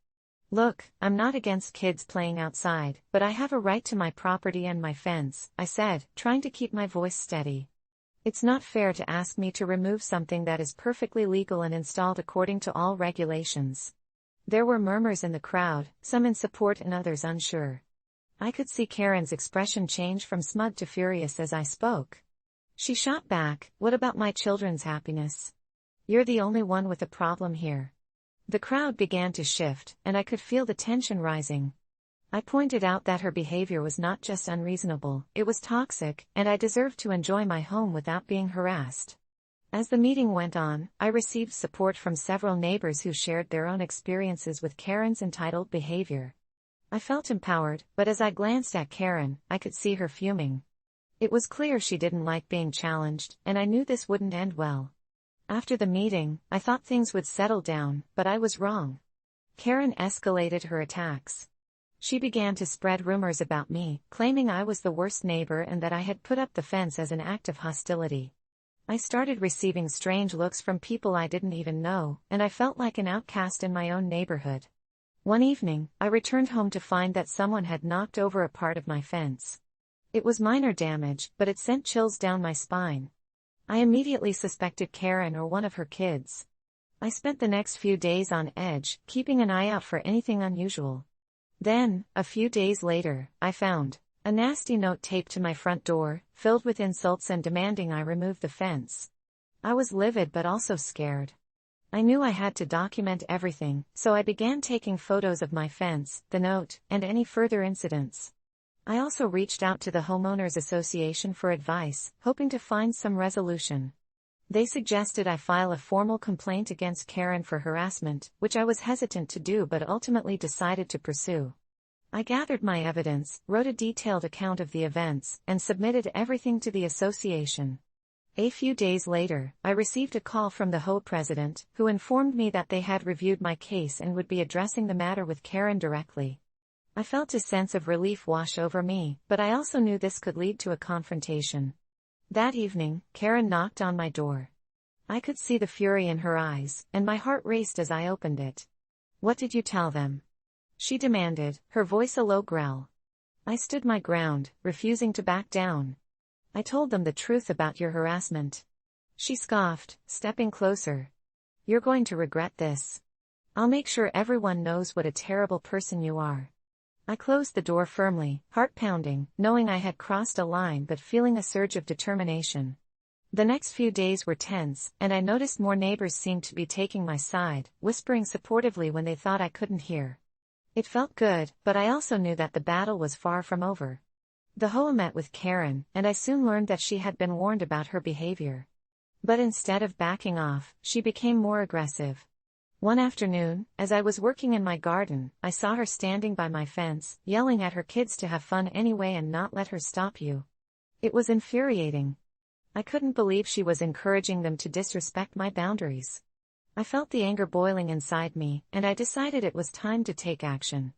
"Look, I'm not against kids playing outside, but I have a right to my property and my fence," I said, trying to keep my voice steady. "It's not fair to ask me to remove something that is perfectly legal and installed according to all regulations." There were murmurs in the crowd, some in support and others unsure. I could see Karen's expression change from smug to furious as I spoke. She shot back, "What about my children's happiness? You're the only one with a problem here." The crowd began to shift, and I could feel the tension rising. I pointed out that her behavior was not just unreasonable, it was toxic, and I deserved to enjoy my home without being harassed. As the meeting went on, I received support from several neighbors who shared their own experiences with Karen's entitled behavior. I felt empowered, but as I glanced at Karen, I could see her fuming. It was clear she didn't like being challenged, and I knew this wouldn't end well. After the meeting, I thought things would settle down, but I was wrong. Karen escalated her attacks. She began to spread rumors about me, claiming I was the worst neighbor and that I had put up the fence as an act of hostility. I started receiving strange looks from people I didn't even know, and I felt like an outcast in my own neighborhood. One evening, I returned home to find that someone had knocked over a part of my fence. It was minor damage, but it sent chills down my spine. I immediately suspected Karen or one of her kids. I spent the next few days on edge, keeping an eye out for anything unusual. Then, a few days later, I found a nasty note taped to my front door, filled with insults and demanding I remove the fence. I was livid but also scared. I knew I had to document everything, so I began taking photos of my fence, the note, and any further incidents. I also reached out to the Homeowners Association for advice, hoping to find some resolution. They suggested I file a formal complaint against Karen for harassment, which I was hesitant to do but ultimately decided to pursue. I gathered my evidence, wrote a detailed account of the events, and submitted everything to the association. A few days later, I received a call from the HO president, who informed me that they had reviewed my case and would be addressing the matter with Karen directly. I felt a sense of relief wash over me, but I also knew this could lead to a confrontation. That evening, Karen knocked on my door. I could see the fury in her eyes, and my heart raced as I opened it. "What did you tell them?" she demanded, her voice a low growl. I stood my ground, refusing to back down. "I told them the truth about your harassment." She scoffed, stepping closer. "You're going to regret this. I'll make sure everyone knows what a terrible person you are." I closed the door firmly, heart pounding, knowing I had crossed a line but feeling a surge of determination. The next few days were tense, and I noticed more neighbors seemed to be taking my side, whispering supportively when they thought I couldn't hear. It felt good, but I also knew that the battle was far from over. The HO met with Karen, and I soon learned that she had been warned about her behavior. But instead of backing off, she became more aggressive. One afternoon, as I was working in my garden, I saw her standing by my fence, yelling at her kids to have fun anyway and not let her stop you. It was infuriating. I couldn't believe she was encouraging them to disrespect my boundaries. I felt the anger boiling inside me, and I decided it was time to take action.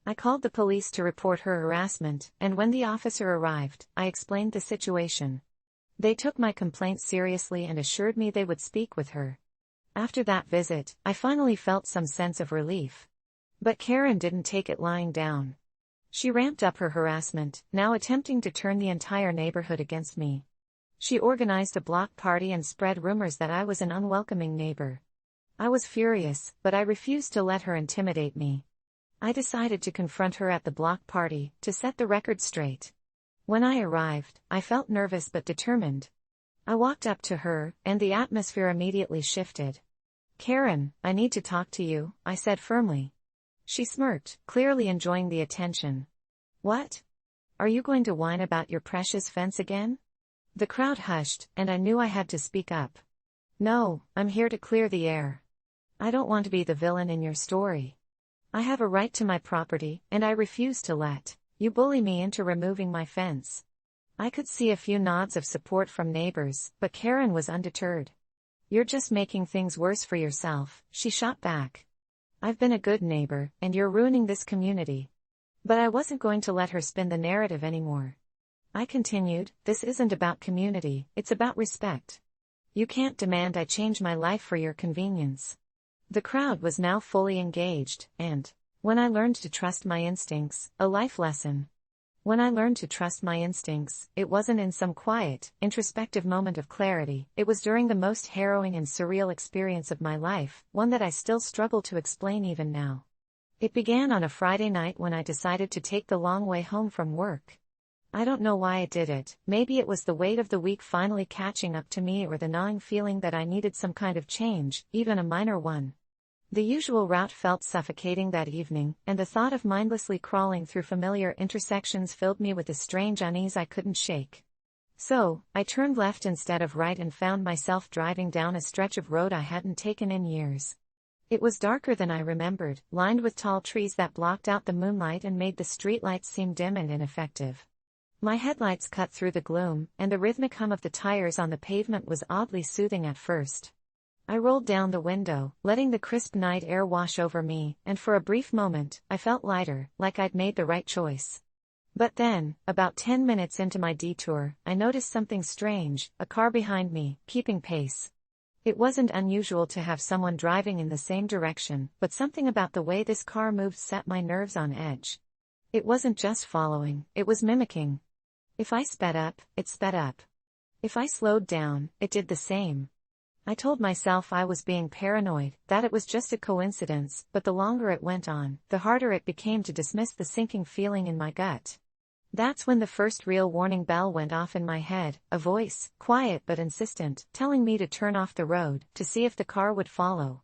I called the police to report her harassment, and when the officer arrived, I explained the situation. They took my complaint seriously and assured me they would speak with her. After that visit, I finally felt some sense of relief. But Karen didn't take it lying down. She ramped up her harassment, now attempting to turn the entire neighborhood against me. She organized a block party and spread rumors that I was an unwelcoming neighbor. I was furious, but I refused to let her intimidate me. I decided to confront her at the block party, to set the record straight. When I arrived, I felt nervous but determined. I walked up to her, and the atmosphere immediately shifted. "Karen, I need to talk to you," I said firmly. She smirked, clearly enjoying the attention. "What? Are you going to whine about your precious fence again?" The crowd hushed, and I knew I had to speak up. "No, I'm here to clear the air. I don't want to be the villain in your story. I have a right to my property, and I refuse to let you bully me into removing my fence." I could see a few nods of support from neighbors, but Karen was undeterred. "You're just making things worse for yourself," she shot back. "I've been a good neighbor, and you're ruining this community." But I wasn't going to let her spin the narrative anymore. I continued, "This isn't about community, it's about respect. You can't demand I change my life for your convenience." The crowd was now fully engaged, and when I learned to trust my instincts, a life lesson. When I learned to trust my instincts, it wasn't in some quiet, introspective moment of clarity, it was during the most harrowing and surreal experience of my life, one that I still struggle to explain even now. It began on a Friday night when I decided to take the long way home from work. I don't know why I did it. Maybe it was the weight of the week finally catching up to me, or the gnawing feeling that I needed some kind of change, even a minor one. The usual route felt suffocating that evening, and the thought of mindlessly crawling through familiar intersections filled me with a strange unease I couldn't shake. So, I turned left instead of right and found myself driving down a stretch of road I hadn't taken in years. It was darker than I remembered, lined with tall trees that blocked out the moonlight and made the streetlights seem dim and ineffective. My headlights cut through the gloom, and the rhythmic hum of the tires on the pavement was oddly soothing at first. I rolled down the window, letting the crisp night air wash over me, and for a brief moment, I felt lighter, like I'd made the right choice. But then, about 10 minutes into my detour, I noticed something strange: a car behind me, keeping pace. It wasn't unusual to have someone driving in the same direction, but something about the way this car moved set my nerves on edge. It wasn't just following, it was mimicking. If I sped up, it sped up. If I slowed down, it did the same. I told myself I was being paranoid, that it was just a coincidence, but the longer it went on, the harder it became to dismiss the sinking feeling in my gut. That's when the first real warning bell went off in my head, a voice, quiet but insistent, telling me to turn off the road, to see if the car would follow.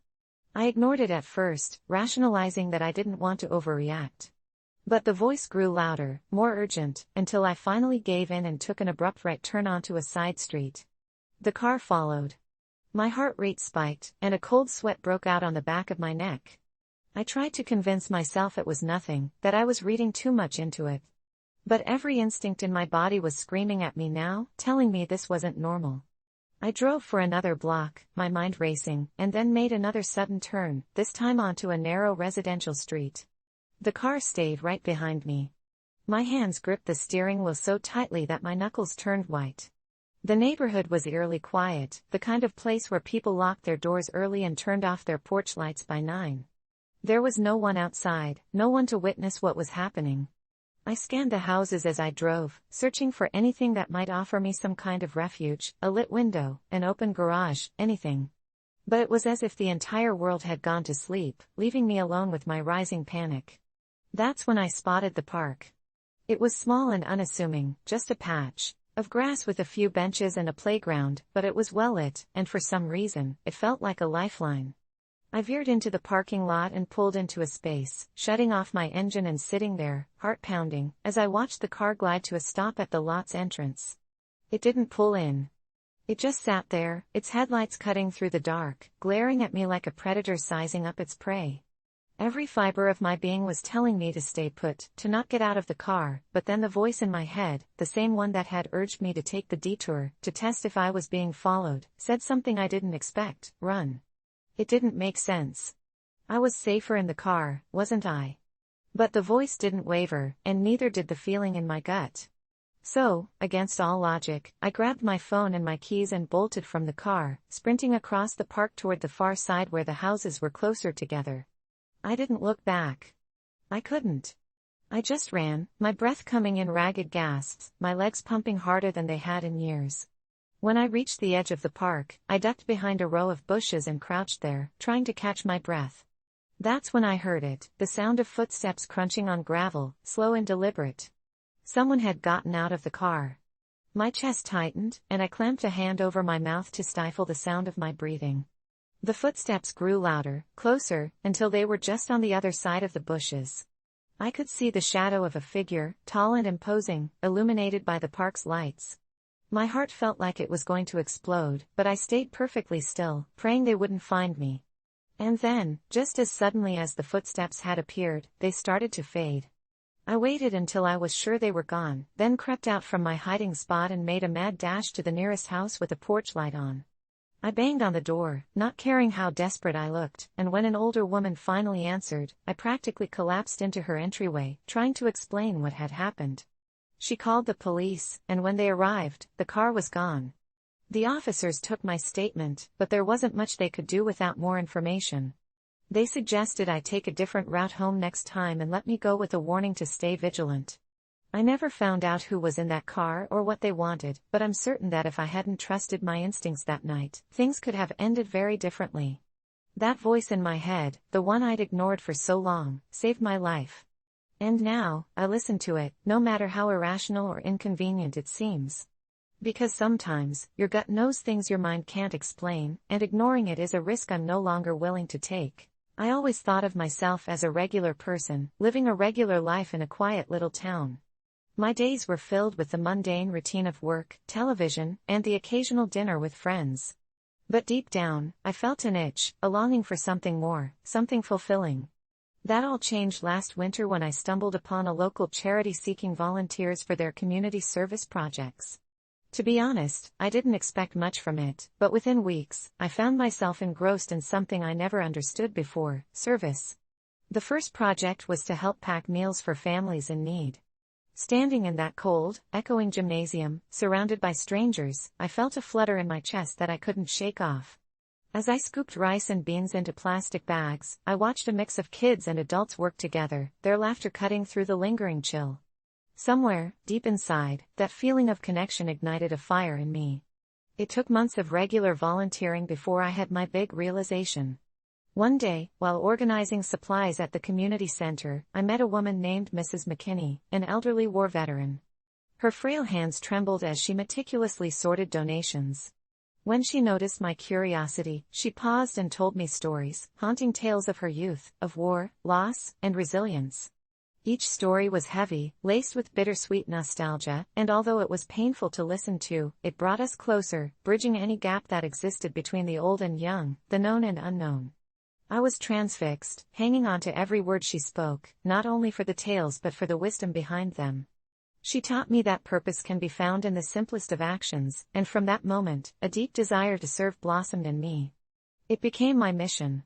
I ignored it at first, rationalizing that I didn't want to overreact. But the voice grew louder, more urgent, until I finally gave in and took an abrupt right turn onto a side street. The car followed. My heart rate spiked, and a cold sweat broke out on the back of my neck. I tried to convince myself it was nothing, that I was reading too much into it. But every instinct in my body was screaming at me now, telling me this wasn't normal. I drove for another block, my mind racing, and then made another sudden turn, this time onto a narrow residential street. The car stayed right behind me. My hands gripped the steering wheel so tightly that my knuckles turned white. The neighborhood was eerily quiet, the kind of place where people locked their doors early and turned off their porch lights by 9. There was no one outside, no one to witness what was happening. I scanned the houses as I drove, searching for anything that might offer me some kind of refuge, a lit window, an open garage, anything. But it was as if the entire world had gone to sleep, leaving me alone with my rising panic. That's when I spotted the park. It was small and unassuming, just a patch of grass with a few benches and a playground, but it was well lit, and for some reason, it felt like a lifeline. I veered into the parking lot and pulled into a space, shutting off my engine and sitting there, heart pounding, as I watched the car glide to a stop at the lot's entrance. It didn't pull in. It just sat there, its headlights cutting through the dark, glaring at me like a predator sizing up its prey. Every fiber of my being was telling me to stay put, to not get out of the car, but then the voice in my head, the same one that had urged me to take the detour, to test if I was being followed, said something I didn't expect: run. It didn't make sense. I was safer in the car, wasn't I? But the voice didn't waver, and neither did the feeling in my gut. So, against all logic, I grabbed my phone and my keys and bolted from the car, sprinting across the park toward the far side where the houses were closer together. I didn't look back. I couldn't. I just ran, my breath coming in ragged gasps, my legs pumping harder than they had in years. When I reached the edge of the park, I ducked behind a row of bushes and crouched there, trying to catch my breath. That's when I heard it, the sound of footsteps crunching on gravel, slow and deliberate. Someone had gotten out of the car. My chest tightened, and I clamped a hand over my mouth to stifle the sound of my breathing. The footsteps grew louder, closer, until they were just on the other side of the bushes. I could see the shadow of a figure, tall and imposing, illuminated by the park's lights. My heart felt like it was going to explode, but I stayed perfectly still, praying they wouldn't find me. And then, just as suddenly as the footsteps had appeared, they started to fade. I waited until I was sure they were gone, then crept out from my hiding spot and made a mad dash to the nearest house with a porch light on. I banged on the door, not caring how desperate I looked, and when an older woman finally answered, I practically collapsed into her entryway, trying to explain what had happened. She called the police, and when they arrived, the car was gone. The officers took my statement, but there wasn't much they could do without more information. They suggested I take a different route home next time and let me go with a warning to stay vigilant. I never found out who was in that car or what they wanted, but I'm certain that if I hadn't trusted my instincts that night, things could have ended very differently. That voice in my head, the one I'd ignored for so long, saved my life. And now, I listen to it, no matter how irrational or inconvenient it seems. Because sometimes, your gut knows things your mind can't explain, and ignoring it is a risk I'm no longer willing to take. I always thought of myself as a regular person, living a regular life in a quiet little town. My days were filled with the mundane routine of work, television, and the occasional dinner with friends. But deep down, I felt an itch, a longing for something more, something fulfilling. That all changed last winter when I stumbled upon a local charity seeking volunteers for their community service projects. To be honest, I didn't expect much from it, but within weeks, I found myself engrossed in something I never understood before: service. The first project was to help pack meals for families in need. Standing in that cold, echoing gymnasium, surrounded by strangers, I felt a flutter in my chest that I couldn't shake off. As I scooped rice and beans into plastic bags, I watched a mix of kids and adults work together, their laughter cutting through the lingering chill. Somewhere, deep inside, that feeling of connection ignited a fire in me. It took months of regular volunteering before I had my big realization. One day, while organizing supplies at the community center, I met a woman named Mrs. McKinney, an elderly war veteran. Her frail hands trembled as she meticulously sorted donations. When she noticed my curiosity, she paused and told me stories, haunting tales of her youth, of war, loss, and resilience. Each story was heavy, laced with bittersweet nostalgia, and although it was painful to listen to, it brought us closer, bridging any gap that existed between the old and young, the known and unknown. I was transfixed, hanging on to every word she spoke, not only for the tales but for the wisdom behind them. She taught me that purpose can be found in the simplest of actions, and from that moment, a deep desire to serve blossomed in me. It became my mission.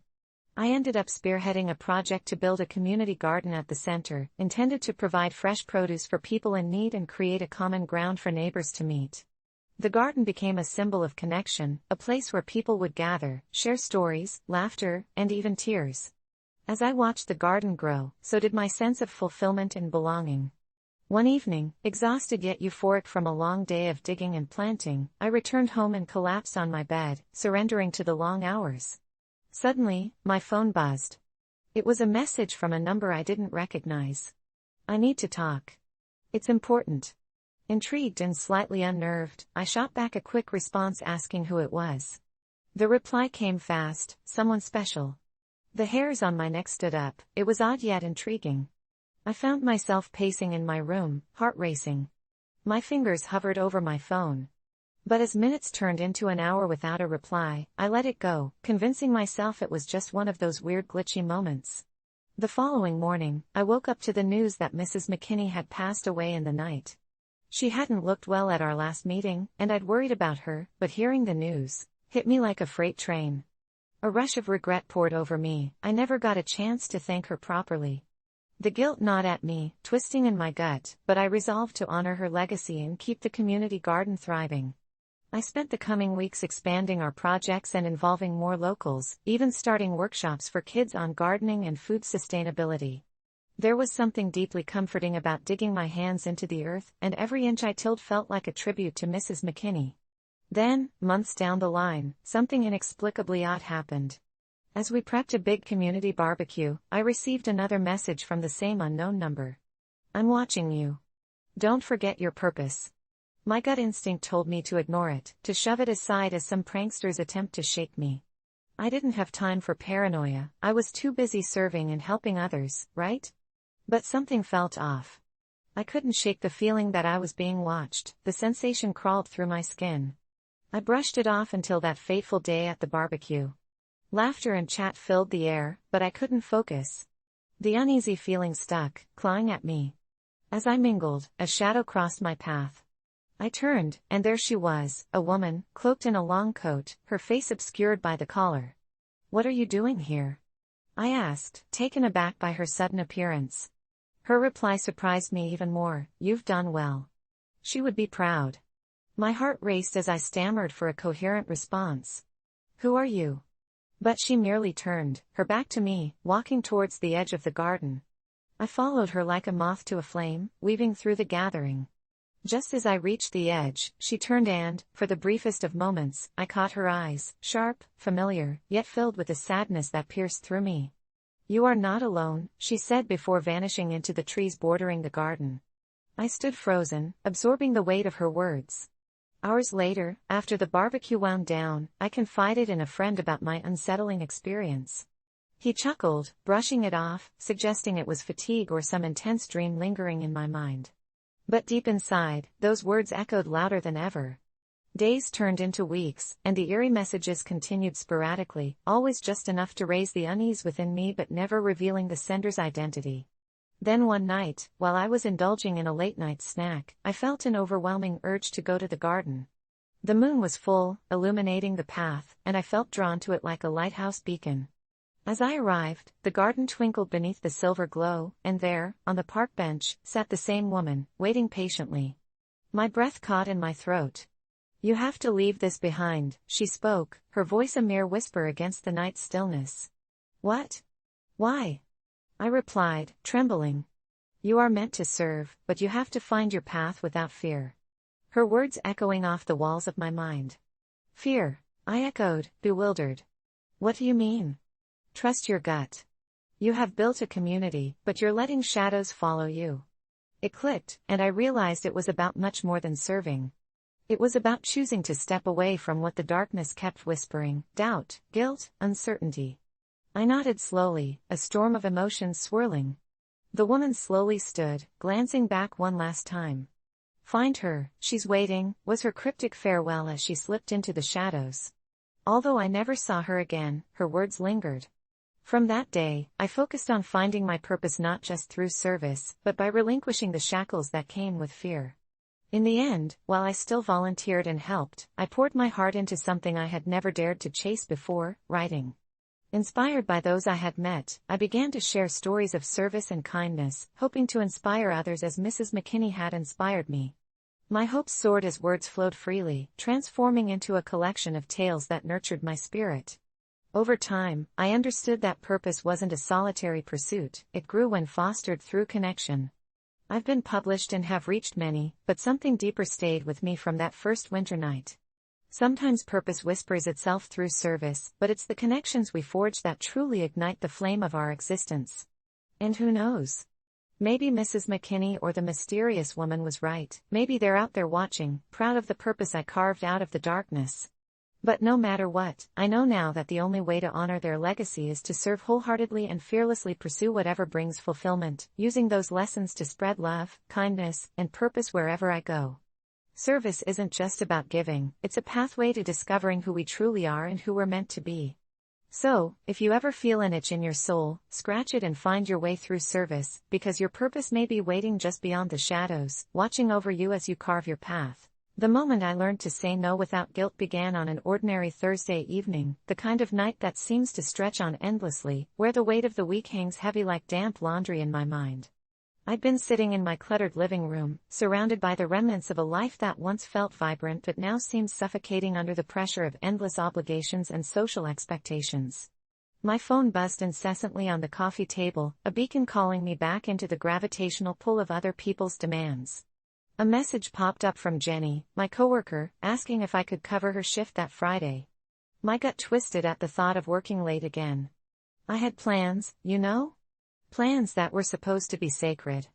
I ended up spearheading a project to build a community garden at the center, intended to provide fresh produce for people in need and create a common ground for neighbors to meet. The garden became a symbol of connection, a place where people would gather, share stories, laughter, and even tears. As I watched the garden grow, so did my sense of fulfillment and belonging. One evening, exhausted yet euphoric from a long day of digging and planting, I returned home and collapsed on my bed, surrendering to the long hours. Suddenly, my phone buzzed. It was a message from a number I didn't recognize. "I need to talk. It's important." Intrigued and slightly unnerved, I shot back a quick response asking who it was. The reply came fast: "Someone special." The hairs on my neck stood up. It was odd yet intriguing. I found myself pacing in my room, heart racing. My fingers hovered over my phone. But as minutes turned into an hour without a reply, I let it go, convincing myself it was just one of those weird glitchy moments. The following morning, I woke up to the news that Mrs. McKinney had passed away in the night. She hadn't looked well at our last meeting, and I'd worried about her, but hearing the news hit me like a freight train. A rush of regret poured over me. I never got a chance to thank her properly. The guilt gnawed at me, twisting in my gut, but I resolved to honor her legacy and keep the community garden thriving. I spent the coming weeks expanding our projects and involving more locals, even starting workshops for kids on gardening and food sustainability. There was something deeply comforting about digging my hands into the earth, and every inch I tilled felt like a tribute to Mrs. McKinney. Then, months down the line, something inexplicably odd happened. As we prepped a big community barbecue, I received another message from the same unknown number. "I'm watching you. Don't forget your purpose." My gut instinct told me to ignore it, to shove it aside as some prankster's attempt to shake me. I didn't have time for paranoia. I was too busy serving and helping others, right? But something felt off. I couldn't shake the feeling that I was being watched. The sensation crawled through my skin. I brushed it off until that fateful day at the barbecue. Laughter and chat filled the air, but I couldn't focus. The uneasy feeling stuck, clawing at me. As I mingled, a shadow crossed my path. I turned, and there she was, a woman, cloaked in a long coat, her face obscured by the collar. "What are you doing here?" I asked, taken aback by her sudden appearance. Her reply surprised me even more: "You've done well." She would be proud. My heart raced as I stammered for a coherent response. "Who are you?" But she merely turned, her back to me, walking towards the edge of the garden. I followed her like a moth to a flame, weaving through the gathering. Just as I reached the edge, she turned and, for the briefest of moments, I caught her eyes, sharp, familiar, yet filled with a sadness that pierced through me. "You are not alone," she said before vanishing into the trees bordering the garden. I stood frozen, absorbing the weight of her words. Hours later, after the barbecue wound down, I confided in a friend about my unsettling experience. He chuckled, brushing it off, suggesting it was fatigue or some intense dream lingering in my mind. But deep inside, those words echoed louder than ever. Days turned into weeks, and the eerie messages continued sporadically, always just enough to raise the unease within me but never revealing the sender's identity. Then one night, while I was indulging in a late-night snack, I felt an overwhelming urge to go to the garden. The moon was full, illuminating the path, and I felt drawn to it like a lighthouse beacon. As I arrived, the garden twinkled beneath the silver glow, and there, on the park bench, sat the same woman, waiting patiently. My breath caught in my throat. "You have to leave this behind," she spoke, her voice a mere whisper against the night's stillness. "What? Why?" I replied, trembling. "You are meant to serve, but you have to find your path without fear." Her words echoing off the walls of my mind. "Fear?" I echoed, bewildered. "What do you mean?" "Trust your gut. You have built a community, but you're letting shadows follow you." It clicked, and I realized it was about much more than serving. It was about choosing to step away from what the darkness kept whispering: doubt, guilt, uncertainty. I nodded slowly, a storm of emotions swirling. The woman slowly stood, glancing back one last time. "Find her, she's waiting," was her cryptic farewell as she slipped into the shadows. Although I never saw her again, her words lingered. From that day, I focused on finding my purpose not just through service, but by relinquishing the shackles that came with fear. In the end, while I still volunteered and helped, I poured my heart into something I had never dared to chase before: writing. Inspired by those I had met, I began to share stories of service and kindness, hoping to inspire others as Mrs. McKinney had inspired me. My hopes soared as words flowed freely, transforming into a collection of tales that nurtured my spirit. Over time, I understood that purpose wasn't a solitary pursuit, it grew when fostered through connection. I've been published and have reached many, but something deeper stayed with me from that first winter night. Sometimes purpose whispers itself through service, but it's the connections we forge that truly ignite the flame of our existence. And who knows? Maybe Mrs. McKinney or the mysterious woman was right. Maybe they're out there watching, proud of the purpose I carved out of the darkness. But no matter what, I know now that the only way to honor their legacy is to serve wholeheartedly and fearlessly pursue whatever brings fulfillment, using those lessons to spread love, kindness, and purpose wherever I go. Service isn't just about giving, it's a pathway to discovering who we truly are and who we're meant to be. So, if you ever feel an itch in your soul, scratch it and find your way through service, because your purpose may be waiting just beyond the shadows, watching over you as you carve your path. The moment I learned to say no without guilt began on an ordinary Thursday evening, the kind of night that seems to stretch on endlessly, where the weight of the week hangs heavy like damp laundry in my mind. I'd been sitting in my cluttered living room, surrounded by the remnants of a life that once felt vibrant but now seemed suffocating under the pressure of endless obligations and social expectations. My phone buzzed incessantly on the coffee table, a beacon calling me back into the gravitational pull of other people's demands. A message popped up from Jenny, my coworker, asking if I could cover her shift that Friday. My gut twisted at the thought of working late again. I had plans, you know? Plans that were supposed to be sacred.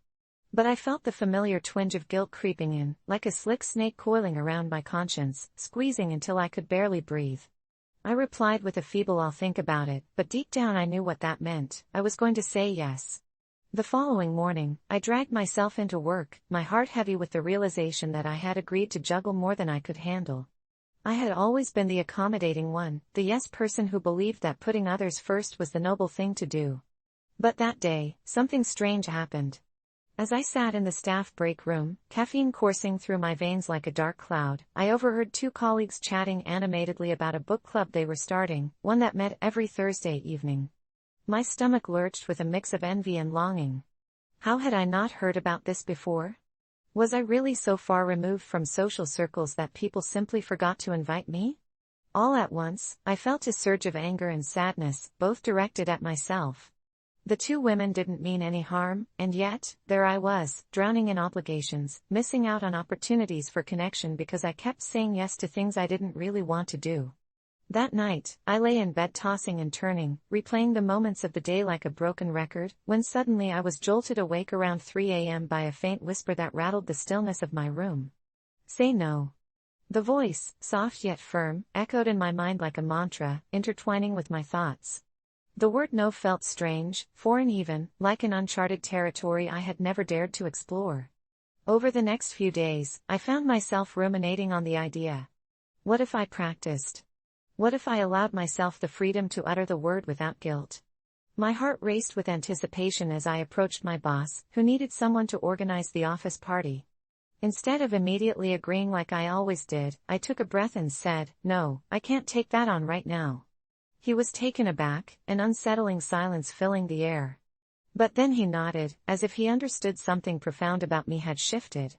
But I felt the familiar twinge of guilt creeping in, like a slick snake coiling around my conscience, squeezing until I could barely breathe. I replied with a feeble "I'll think about it," but deep down I knew what that meant. I was going to say yes. The following morning, I dragged myself into work, my heart heavy with the realization that I had agreed to juggle more than I could handle. I had always been the accommodating one, the yes person who believed that putting others first was the noble thing to do. But that day, something strange happened. As I sat in the staff break room, caffeine coursing through my veins like a dark cloud, I overheard two colleagues chatting animatedly about a book club they were starting, one that met every Thursday evening. My stomach lurched with a mix of envy and longing. How had I not heard about this before? Was I really so far removed from social circles that people simply forgot to invite me? All at once, I felt a surge of anger and sadness, both directed at myself. The two women didn't mean any harm, and yet, there I was, drowning in obligations, missing out on opportunities for connection because I kept saying yes to things I didn't really want to do. That night, I lay in bed tossing and turning, replaying the moments of the day like a broken record, when suddenly I was jolted awake around 3 a.m. by a faint whisper that rattled the stillness of my room. Say no. The voice, soft yet firm, echoed in my mind like a mantra, intertwining with my thoughts. The word no felt strange, foreign even, like an uncharted territory I had never dared to explore. Over the next few days, I found myself ruminating on the idea. What if I practiced? What if I allowed myself the freedom to utter the word without guilt? My heart raced with anticipation as I approached my boss, who needed someone to organize the office party. Instead of immediately agreeing like I always did, I took a breath and said, "No, I can't take that on right now." He was taken aback, an unsettling silence filling the air. But then he nodded, as if he understood something profound about me had shifted.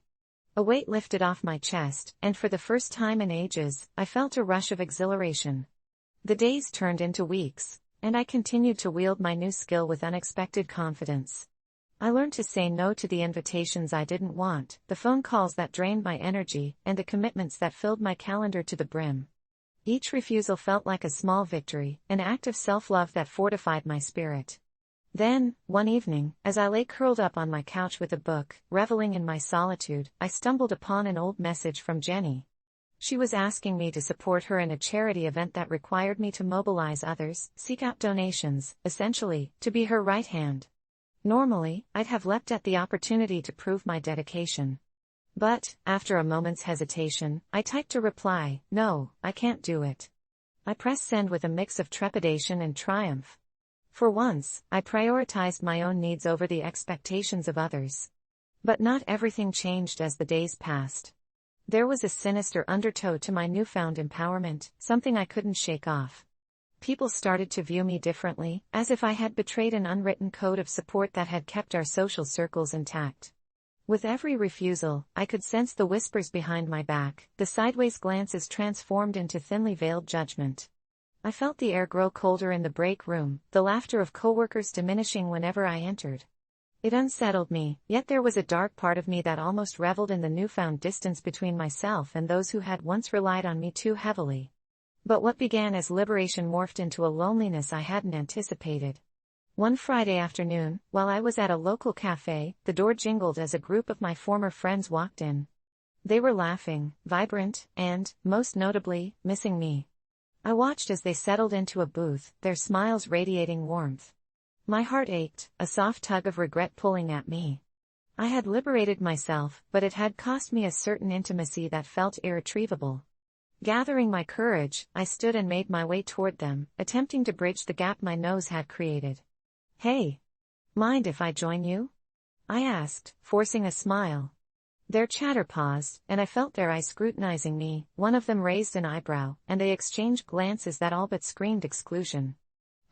A weight lifted off my chest, and for the first time in ages, I felt a rush of exhilaration. The days turned into weeks, and I continued to wield my new skill with unexpected confidence. I learned to say no to the invitations I didn't want, the phone calls that drained my energy, and the commitments that filled my calendar to the brim. Each refusal felt like a small victory, an act of self-love that fortified my spirit. Then, one evening, as I lay curled up on my couch with a book, reveling in my solitude, I stumbled upon an old message from Jenny. She was asking me to support her in a charity event that required me to mobilize others, seek out donations, essentially, to be her right hand. Normally, I'd have leapt at the opportunity to prove my dedication. But, after a moment's hesitation, I typed a reply, "No, I can't do it." I pressed send with a mix of trepidation and triumph. For once, I prioritized my own needs over the expectations of others. But not everything changed as the days passed. There was a sinister undertow to my newfound empowerment, something I couldn't shake off. People started to view me differently, as if I had betrayed an unwritten code of support that had kept our social circles intact. With every refusal, I could sense the whispers behind my back, the sideways glances transformed into thinly veiled judgment. I felt the air grow colder in the break room, the laughter of coworkers diminishing whenever I entered. It unsettled me, yet there was a dark part of me that almost reveled in the newfound distance between myself and those who had once relied on me too heavily. But what began as liberation morphed into a loneliness I hadn't anticipated. One Friday afternoon, while I was at a local cafe, the door jingled as a group of my former friends walked in. They were laughing, vibrant, and, most notably, missing me. I watched as they settled into a booth, their smiles radiating warmth. My heart ached, a soft tug of regret pulling at me. I had liberated myself, but it had cost me a certain intimacy that felt irretrievable. Gathering my courage, I stood and made my way toward them, attempting to bridge the gap my nose had created. "Hey. Mind if I join you?" I asked, forcing a smile. Their chatter paused, and I felt their eyes scrutinizing me. One of them raised an eyebrow, and they exchanged glances that all but screamed exclusion.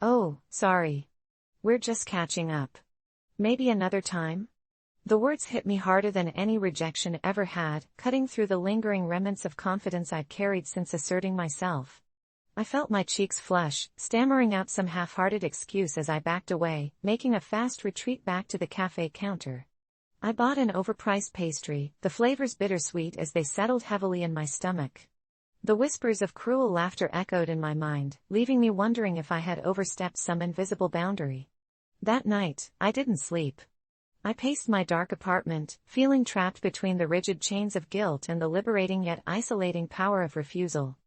"Oh, sorry. We're just catching up. Maybe another time?" The words hit me harder than any rejection ever had, cutting through the lingering remnants of confidence I'd carried since asserting myself. I felt my cheeks flush, stammering out some half-hearted excuse as I backed away, making a fast retreat back to the cafe counter. I bought an overpriced pastry, the flavors bittersweet as they settled heavily in my stomach. The whispers of cruel laughter echoed in my mind, leaving me wondering if I had overstepped some invisible boundary. That night, I didn't sleep. I paced my dark apartment, feeling trapped between the rigid chains of guilt and the liberating yet isolating power of refusal.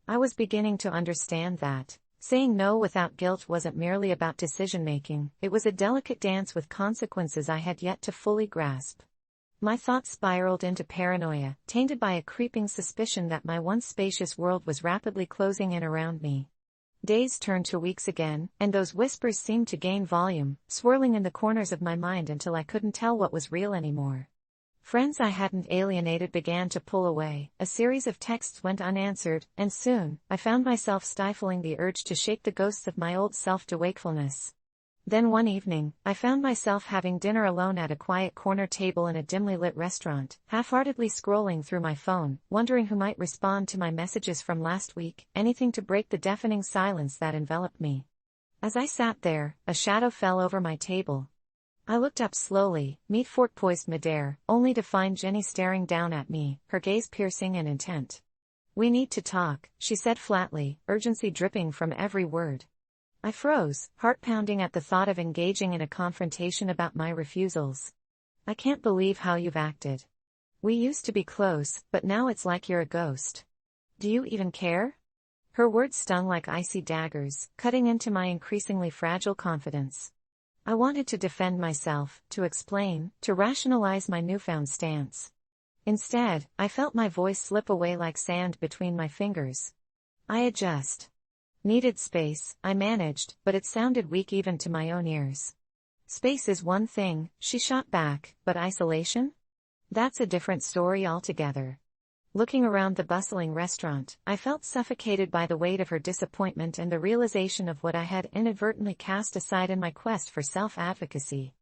I was beginning to understand that saying no without guilt wasn't merely about decision-making, it was a delicate dance with consequences I had yet to fully grasp. My thoughts spiraled into paranoia, tainted by a creeping suspicion that my once spacious world was rapidly closing in around me. Days turned to weeks again, and those whispers seemed to gain volume, swirling in the corners of my mind until I couldn't tell what was real anymore. Friends I hadn't alienated began to pull away, a series of texts went unanswered, and soon, I found myself stifling the urge to shake the ghosts of my old self to wakefulness. Then one evening, I found myself having dinner alone at a quiet corner table in a dimly lit restaurant, half-heartedly scrolling through my phone, wondering who might respond to my messages from last week, anything to break the deafening silence that enveloped me. As I sat there, a shadow fell over my table. I looked up slowly, meat fork poised midair, only to find Jenny staring down at me, her gaze piercing and intent. "We need to talk," she said flatly, urgency dripping from every word. I froze, heart pounding at the thought of engaging in a confrontation about my refusals. "I can't believe how you've acted. We used to be close, but now it's like you're a ghost. Do you even care?" Her words stung like icy daggers, cutting into my increasingly fragile confidence. I wanted to defend myself, to explain, to rationalize my newfound stance. Instead, I felt my voice slip away like sand between my fingers. "I needed space," I managed, but it sounded weak even to my own ears. "Space is one thing," she shot back, "but isolation? That's a different story altogether." Looking around the bustling restaurant, I felt suffocated by the weight of her disappointment and the realization of what I had inadvertently cast aside in my quest for self-advocacy.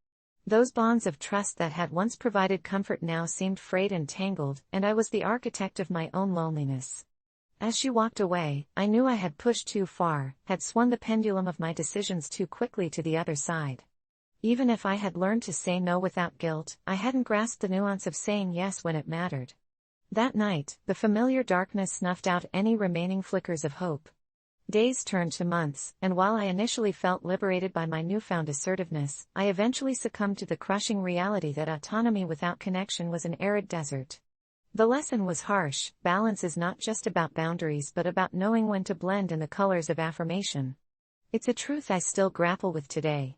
Those bonds of trust that had once provided comfort now seemed frayed and tangled, and I was the architect of my own loneliness. As she walked away, I knew I had pushed too far, had swung the pendulum of my decisions too quickly to the other side. Even if I had learned to say no without guilt, I hadn't grasped the nuance of saying yes when it mattered. That night, the familiar darkness snuffed out any remaining flickers of hope. Days turned to months, and while I initially felt liberated by my newfound assertiveness, I eventually succumbed to the crushing reality that autonomy without connection was an arid desert. The lesson was harsh: balance is not just about boundaries but about knowing when to blend in the colors of affirmation. It's a truth I still grapple with today.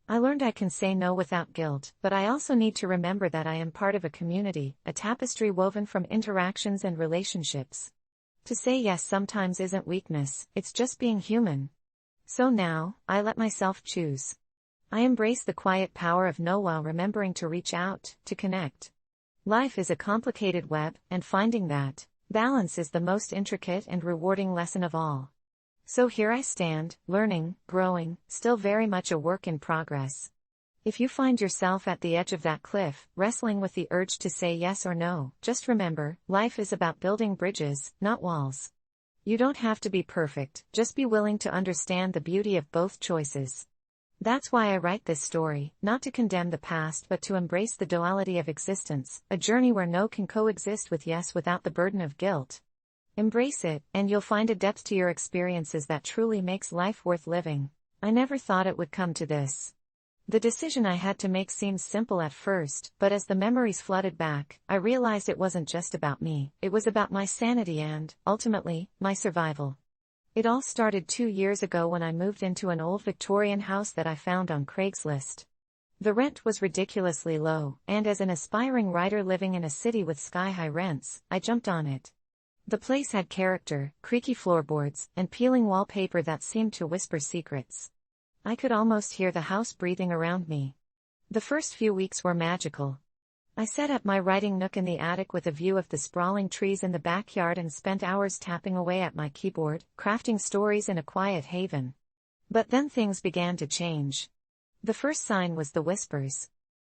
I learned I can say no without guilt, but I also need to remember that I am part of a community, a tapestry woven from interactions and relationships. To say yes sometimes isn't weakness, it's just being human. So now, I let myself choose. I embrace the quiet power of no while remembering to reach out, to connect. Life is a complicated web, and finding that balance is the most intricate and rewarding lesson of all. So here I stand, learning, growing, still very much a work in progress. If you find yourself at the edge of that cliff, wrestling with the urge to say yes or no, just remember, life is about building bridges, not walls. You don't have to be perfect, just be willing to understand the beauty of both choices. That's why I write this story, not to condemn the past but to embrace the duality of existence, a journey where no can coexist with yes without the burden of guilt. Embrace it, and you'll find a depth to your experiences that truly makes life worth living. I never thought it would come to this. The decision I had to make seemed simple at first, but as the memories flooded back, I realized it wasn't just about me, it was about my sanity and, ultimately, my survival. It all started 2 years ago when I moved into an old Victorian house that I found on Craigslist. The rent was ridiculously low, and as an aspiring writer living in a city with sky-high rents, I jumped on it. The place had character, creaky floorboards, and peeling wallpaper that seemed to whisper secrets. I could almost hear the house breathing around me. The first few weeks were magical. I set up my writing nook in the attic with a view of the sprawling trees in the backyard and spent hours tapping away at my keyboard, crafting stories in a quiet haven. But then things began to change. The first sign was the whispers.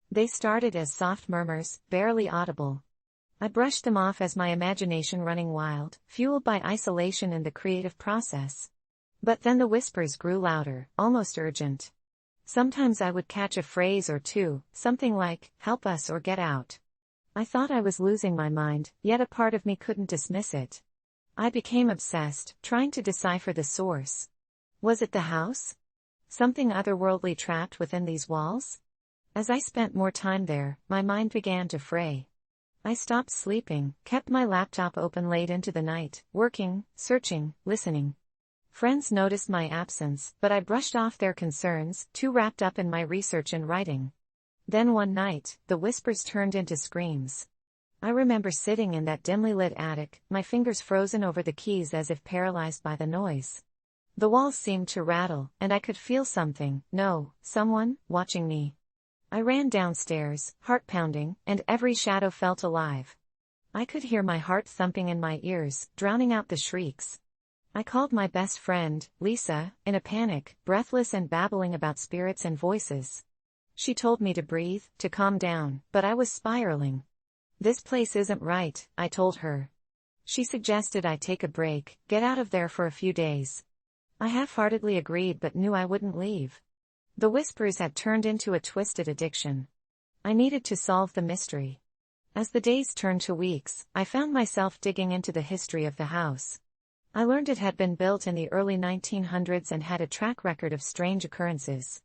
They started as soft murmurs, barely audible. I brushed them off as my imagination running wild, fueled by isolation and the creative process. But then the whispers grew louder, almost urgent. Sometimes I would catch a phrase or two, something like, "help us" or "get out." I thought I was losing my mind, yet a part of me couldn't dismiss it. I became obsessed, trying to decipher the source. Was it the house? Something otherworldly trapped within these walls? As I spent more time there, my mind began to fray. I stopped sleeping, kept my laptop open late into the night, working, searching, listening. Friends noticed my absence, but I brushed off their concerns, too wrapped up in my research and writing. Then one night, the whispers turned into screams. I remember sitting in that dimly lit attic, my fingers frozen over the keys as if paralyzed by the noise. The walls seemed to rattle, and I could feel someone, watching me. I ran downstairs, heart pounding, and every shadow felt alive. I could hear my heart thumping in my ears, drowning out the shrieks. I called my best friend, Lisa, in a panic, breathless and babbling about spirits and voices. She told me to breathe, to calm down, but I was spiraling. "This place isn't right," I told her. She suggested I take a break, get out of there for a few days. I half-heartedly agreed but knew I wouldn't leave. The whispers had turned into a twisted addiction. I needed to solve the mystery. As the days turned to weeks, I found myself digging into the history of the house. I learned it had been built in the early 1900s and had a track record of strange occurrences.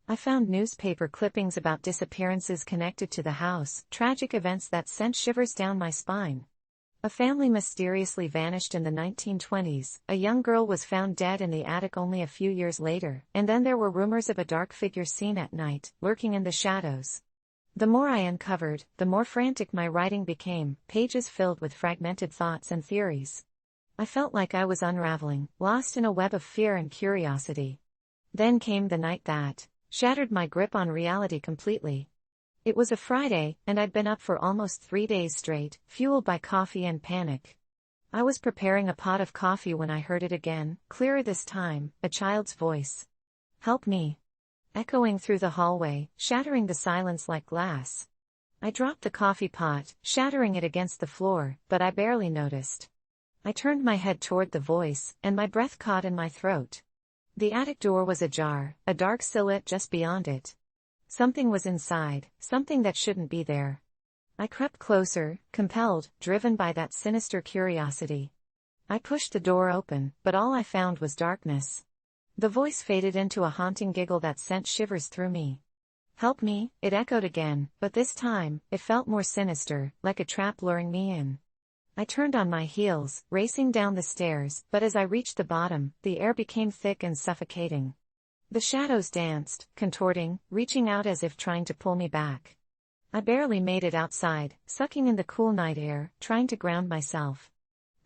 I found newspaper clippings about disappearances connected to the house, tragic events that sent shivers down my spine. A family mysteriously vanished in the 1920s, a young girl was found dead in the attic only a few years later, and then there were rumors of a dark figure seen at night, lurking in the shadows. The more I uncovered, the more frantic my writing became, pages filled with fragmented thoughts and theories. I felt like I was unraveling, lost in a web of fear and curiosity. Then came the night that shattered my grip on reality completely. It was a Friday, and I'd been up for almost 3 days straight, fueled by coffee and panic. I was preparing a pot of coffee when I heard it again, clearer this time, a child's voice. "Help me!" Echoing through the hallway, shattering the silence like glass. I dropped the coffee pot, shattering it against the floor, but I barely noticed. I turned my head toward the voice, and my breath caught in my throat. The attic door was ajar, a dark silhouette just beyond it. Something was inside, something that shouldn't be there. I crept closer, compelled, driven by that sinister curiosity. I pushed the door open, but all I found was darkness. The voice faded into a haunting giggle that sent shivers through me. "Help me," it echoed again, but this time, it felt more sinister, like a trap luring me in. I turned on my heels, racing down the stairs, but as I reached the bottom, the air became thick and suffocating. The shadows danced, contorting, reaching out as if trying to pull me back. I barely made it outside, sucking in the cool night air, trying to ground myself.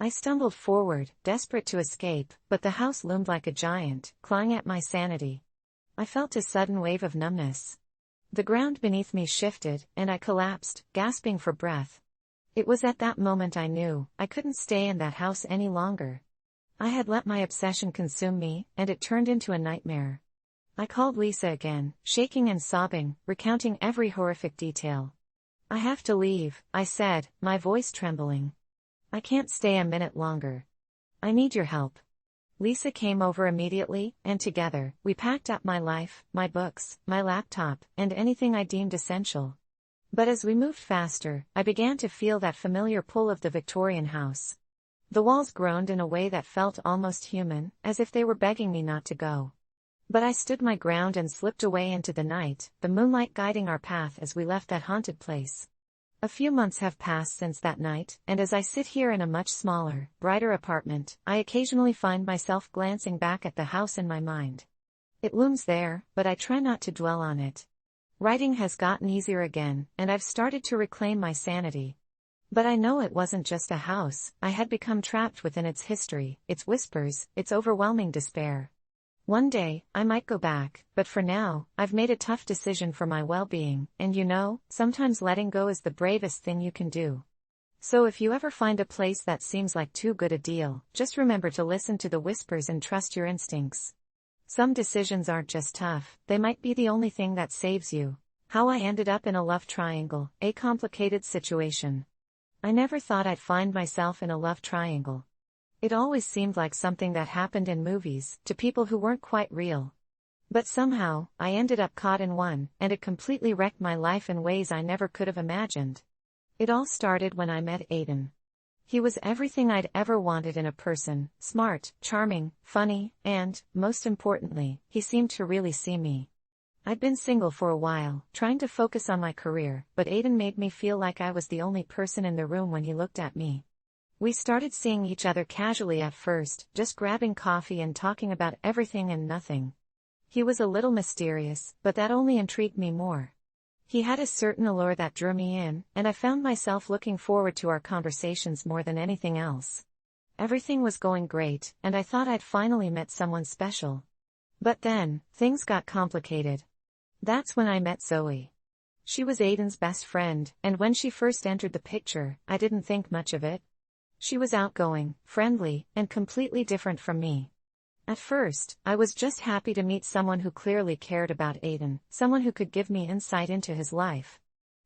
I stumbled forward, desperate to escape, but the house loomed like a giant, clawing at my sanity. I felt a sudden wave of numbness. The ground beneath me shifted, and I collapsed, gasping for breath. It was at that moment I knew I couldn't stay in that house any longer. I had let my obsession consume me, and it turned into a nightmare. I called Lisa again, shaking and sobbing, recounting every horrific detail. "I have to leave," I said, my voice trembling. "I can't stay a minute longer. I need your help." Lisa came over immediately, and together, we packed up my life, my books, my laptop, and anything I deemed essential. But as we moved faster, I began to feel that familiar pull of the Victorian house. The walls groaned in a way that felt almost human, as if they were begging me not to go. But I stood my ground and slipped away into the night, the moonlight guiding our path as we left that haunted place. A few months have passed since that night, and as I sit here in a much smaller, brighter apartment, I occasionally find myself glancing back at the house in my mind. It looms there, but I try not to dwell on it. Writing has gotten easier again, and I've started to reclaim my sanity. But I know it wasn't just a house, I had become trapped within its history, its whispers, its overwhelming despair. One day, I might go back, but for now, I've made a tough decision for my well-being, and sometimes letting go is the bravest thing you can do. So if you ever find a place that seems like too good a deal, just remember to listen to the whispers and trust your instincts. Some decisions aren't just tough, they might be the only thing that saves you. How I ended up in a love triangle, a complicated situation. I never thought I'd find myself in a love triangle. It always seemed like something that happened in movies, to people who weren't quite real. But somehow, I ended up caught in one, and it completely wrecked my life in ways I never could have imagined. It all started when I met Aiden. He was everything I'd ever wanted in a person, smart, charming, funny, and, most importantly, he seemed to really see me. I'd been single for a while, trying to focus on my career, but Aiden made me feel like I was the only person in the room when he looked at me. We started seeing each other casually at first, just grabbing coffee and talking about everything and nothing. He was a little mysterious, but that only intrigued me more. He had a certain allure that drew me in, and I found myself looking forward to our conversations more than anything else. Everything was going great, and I thought I'd finally met someone special. But then, things got complicated. That's when I met Zoe. She was Aiden's best friend, and when she first entered the picture, I didn't think much of it. She was outgoing, friendly, and completely different from me. At first, I was just happy to meet someone who clearly cared about Aiden, someone who could give me insight into his life.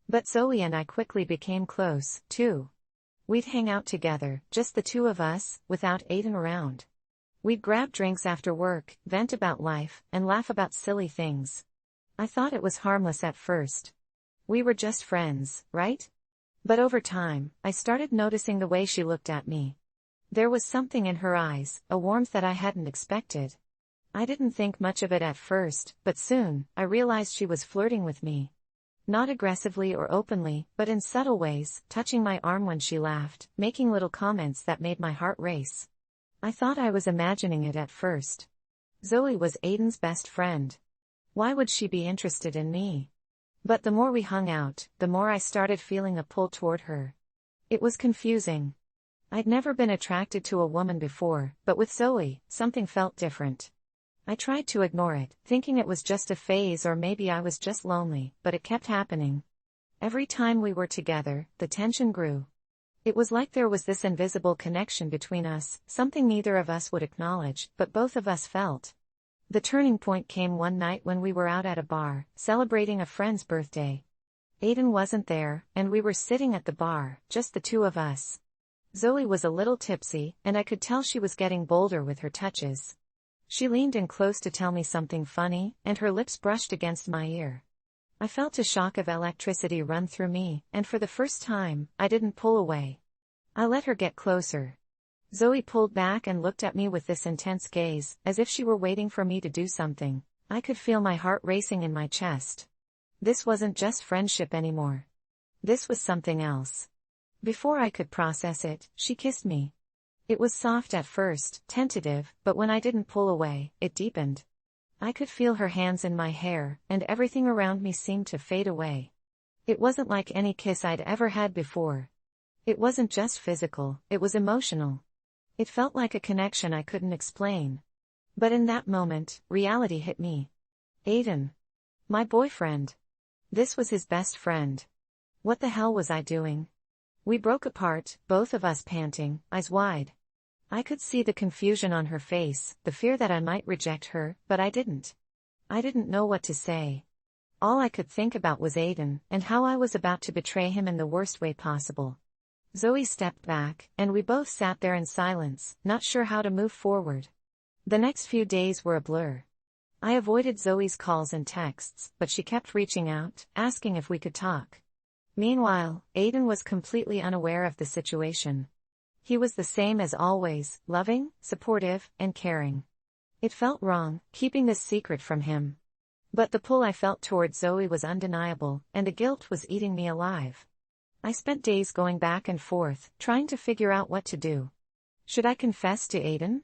But Zoe and I quickly became close, too. We'd hang out together, just the two of us, without Aiden around. We'd grab drinks after work, vent about life, and laugh about silly things. I thought it was harmless at first. We were just friends, right? But over time, I started noticing the way she looked at me. There was something in her eyes, a warmth that I hadn't expected. I didn't think much of it at first, but soon, I realized she was flirting with me. Not aggressively or openly, but in subtle ways, touching my arm when she laughed, making little comments that made my heart race. I thought I was imagining it at first. Zoe was Aiden's best friend. Why would she be interested in me? But the more we hung out, the more I started feeling a pull toward her. It was confusing. I'd never been attracted to a woman before, but with Zoe, something felt different. I tried to ignore it, thinking it was just a phase or maybe I was just lonely, but it kept happening. Every time we were together, the tension grew. It was like there was this invisible connection between us, something neither of us would acknowledge, but both of us felt. The turning point came one night when we were out at a bar, celebrating a friend's birthday. Aiden wasn't there, and we were sitting at the bar, just the two of us. Zoe was a little tipsy, and I could tell she was getting bolder with her touches. She leaned in close to tell me something funny, and her lips brushed against my ear. I felt a shock of electricity run through me, and for the first time, I didn't pull away. I let her get closer. Zoe pulled back and looked at me with this intense gaze, as if she were waiting for me to do something. I could feel my heart racing in my chest. This wasn't just friendship anymore. This was something else. Before I could process it, she kissed me. It was soft at first, tentative, but when I didn't pull away, it deepened. I could feel her hands in my hair, and everything around me seemed to fade away. It wasn't like any kiss I'd ever had before. It wasn't just physical, it was emotional. It felt like a connection I couldn't explain. But in that moment, reality hit me. Aiden. My boyfriend. This was his best friend. What the hell was I doing? We broke apart, both of us panting, eyes wide. I could see the confusion on her face, the fear that I might reject her, but I didn't. I didn't know what to say. All I could think about was Aiden, and how I was about to betray him in the worst way possible. Zoe stepped back, and we both sat there in silence, not sure how to move forward. The next few days were a blur. I avoided Zoe's calls and texts, but she kept reaching out, asking if we could talk. Meanwhile, Aiden was completely unaware of the situation. He was the same as always, loving, supportive, and caring. It felt wrong, keeping this secret from him. But the pull I felt toward Zoe was undeniable, and the guilt was eating me alive. I spent days going back and forth, trying to figure out what to do. Should I confess to Aiden?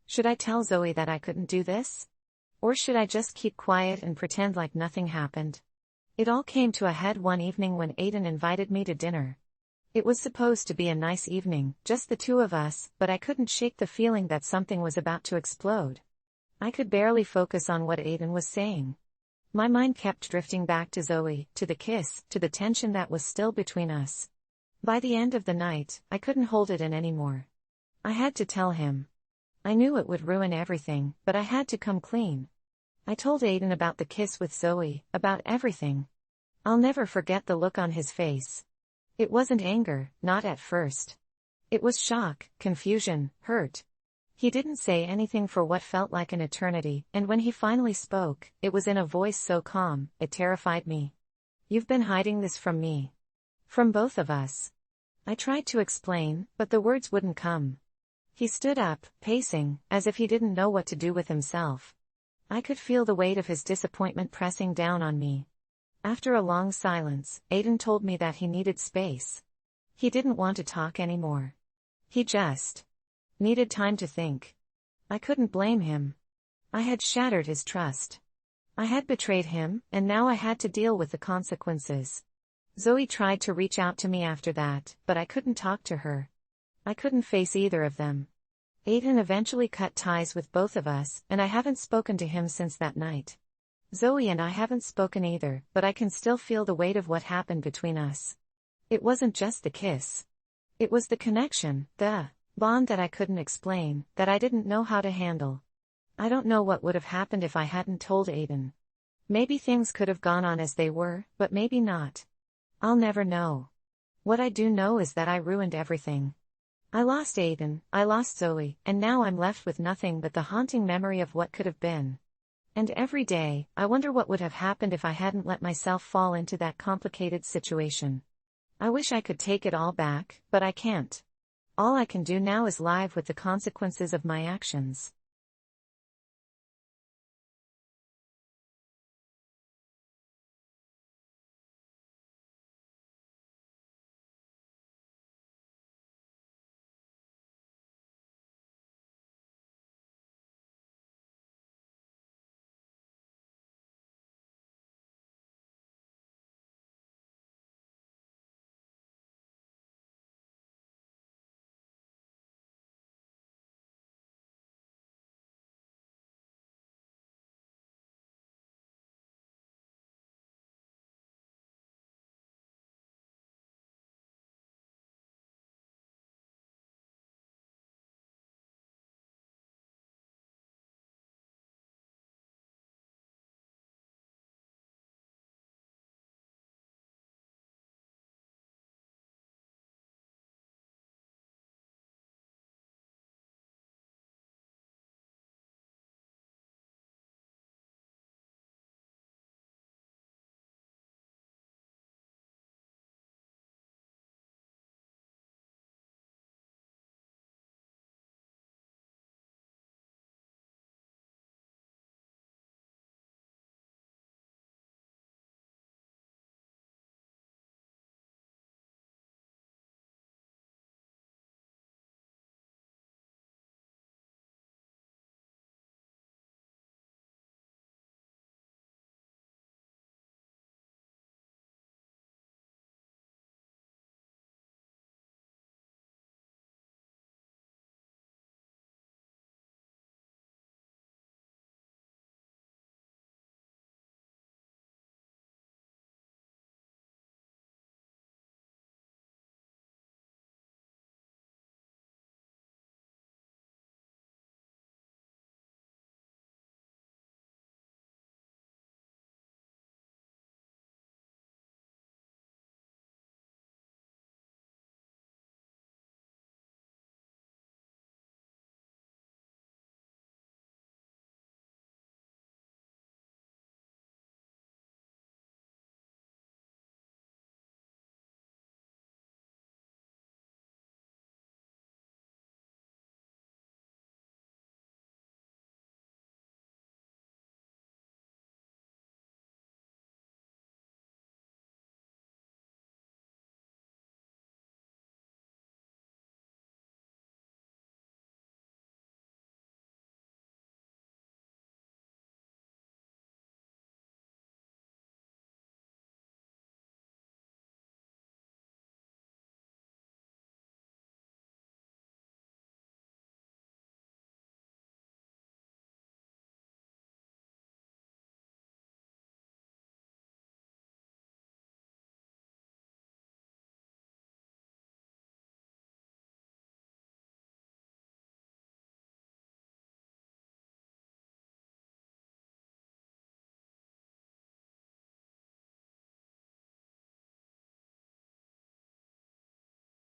Should I tell Zoe that I couldn't do this? Or should I just keep quiet and pretend like nothing happened? It all came to a head one evening when Aiden invited me to dinner. It was supposed to be a nice evening, just the two of us, but I couldn't shake the feeling that something was about to explode. I could barely focus on what Aiden was saying. My mind kept drifting back to Zoe, to the kiss, to the tension that was still between us. By the end of the night, I couldn't hold it in anymore. I had to tell him. I knew it would ruin everything, but I had to come clean. I told Aiden about the kiss with Zoe, about everything. I'll never forget the look on his face. It wasn't anger, not at first. It was shock, confusion, hurt. He didn't say anything for what felt like an eternity, and when he finally spoke, it was in a voice so calm, it terrified me. You've been hiding this from me. From both of us. I tried to explain, but the words wouldn't come. He stood up, pacing, as if he didn't know what to do with himself. I could feel the weight of his disappointment pressing down on me. After a long silence, Aiden told me that he needed space. He didn't want to talk anymore. He just needed time to think. I couldn't blame him. I had shattered his trust. I had betrayed him, and now I had to deal with the consequences. Zoe tried to reach out to me after that, but I couldn't talk to her. I couldn't face either of them. Aiden eventually cut ties with both of us, and I haven't spoken to him since that night. Zoe and I haven't spoken either, but I can still feel the weight of what happened between us. It wasn't just the kiss. It was the connection, the bond that I couldn't explain, that I didn't know how to handle. I don't know what would have happened if I hadn't told Aiden. Maybe things could have gone on as they were, but maybe not. I'll never know. What I do know is that I ruined everything. I lost Aiden, I lost Zoe, and now I'm left with nothing but the haunting memory of what could have been. And every day, I wonder what would have happened if I hadn't let myself fall into that complicated situation. I wish I could take it all back, but I can't. All I can do now is live with the consequences of my actions.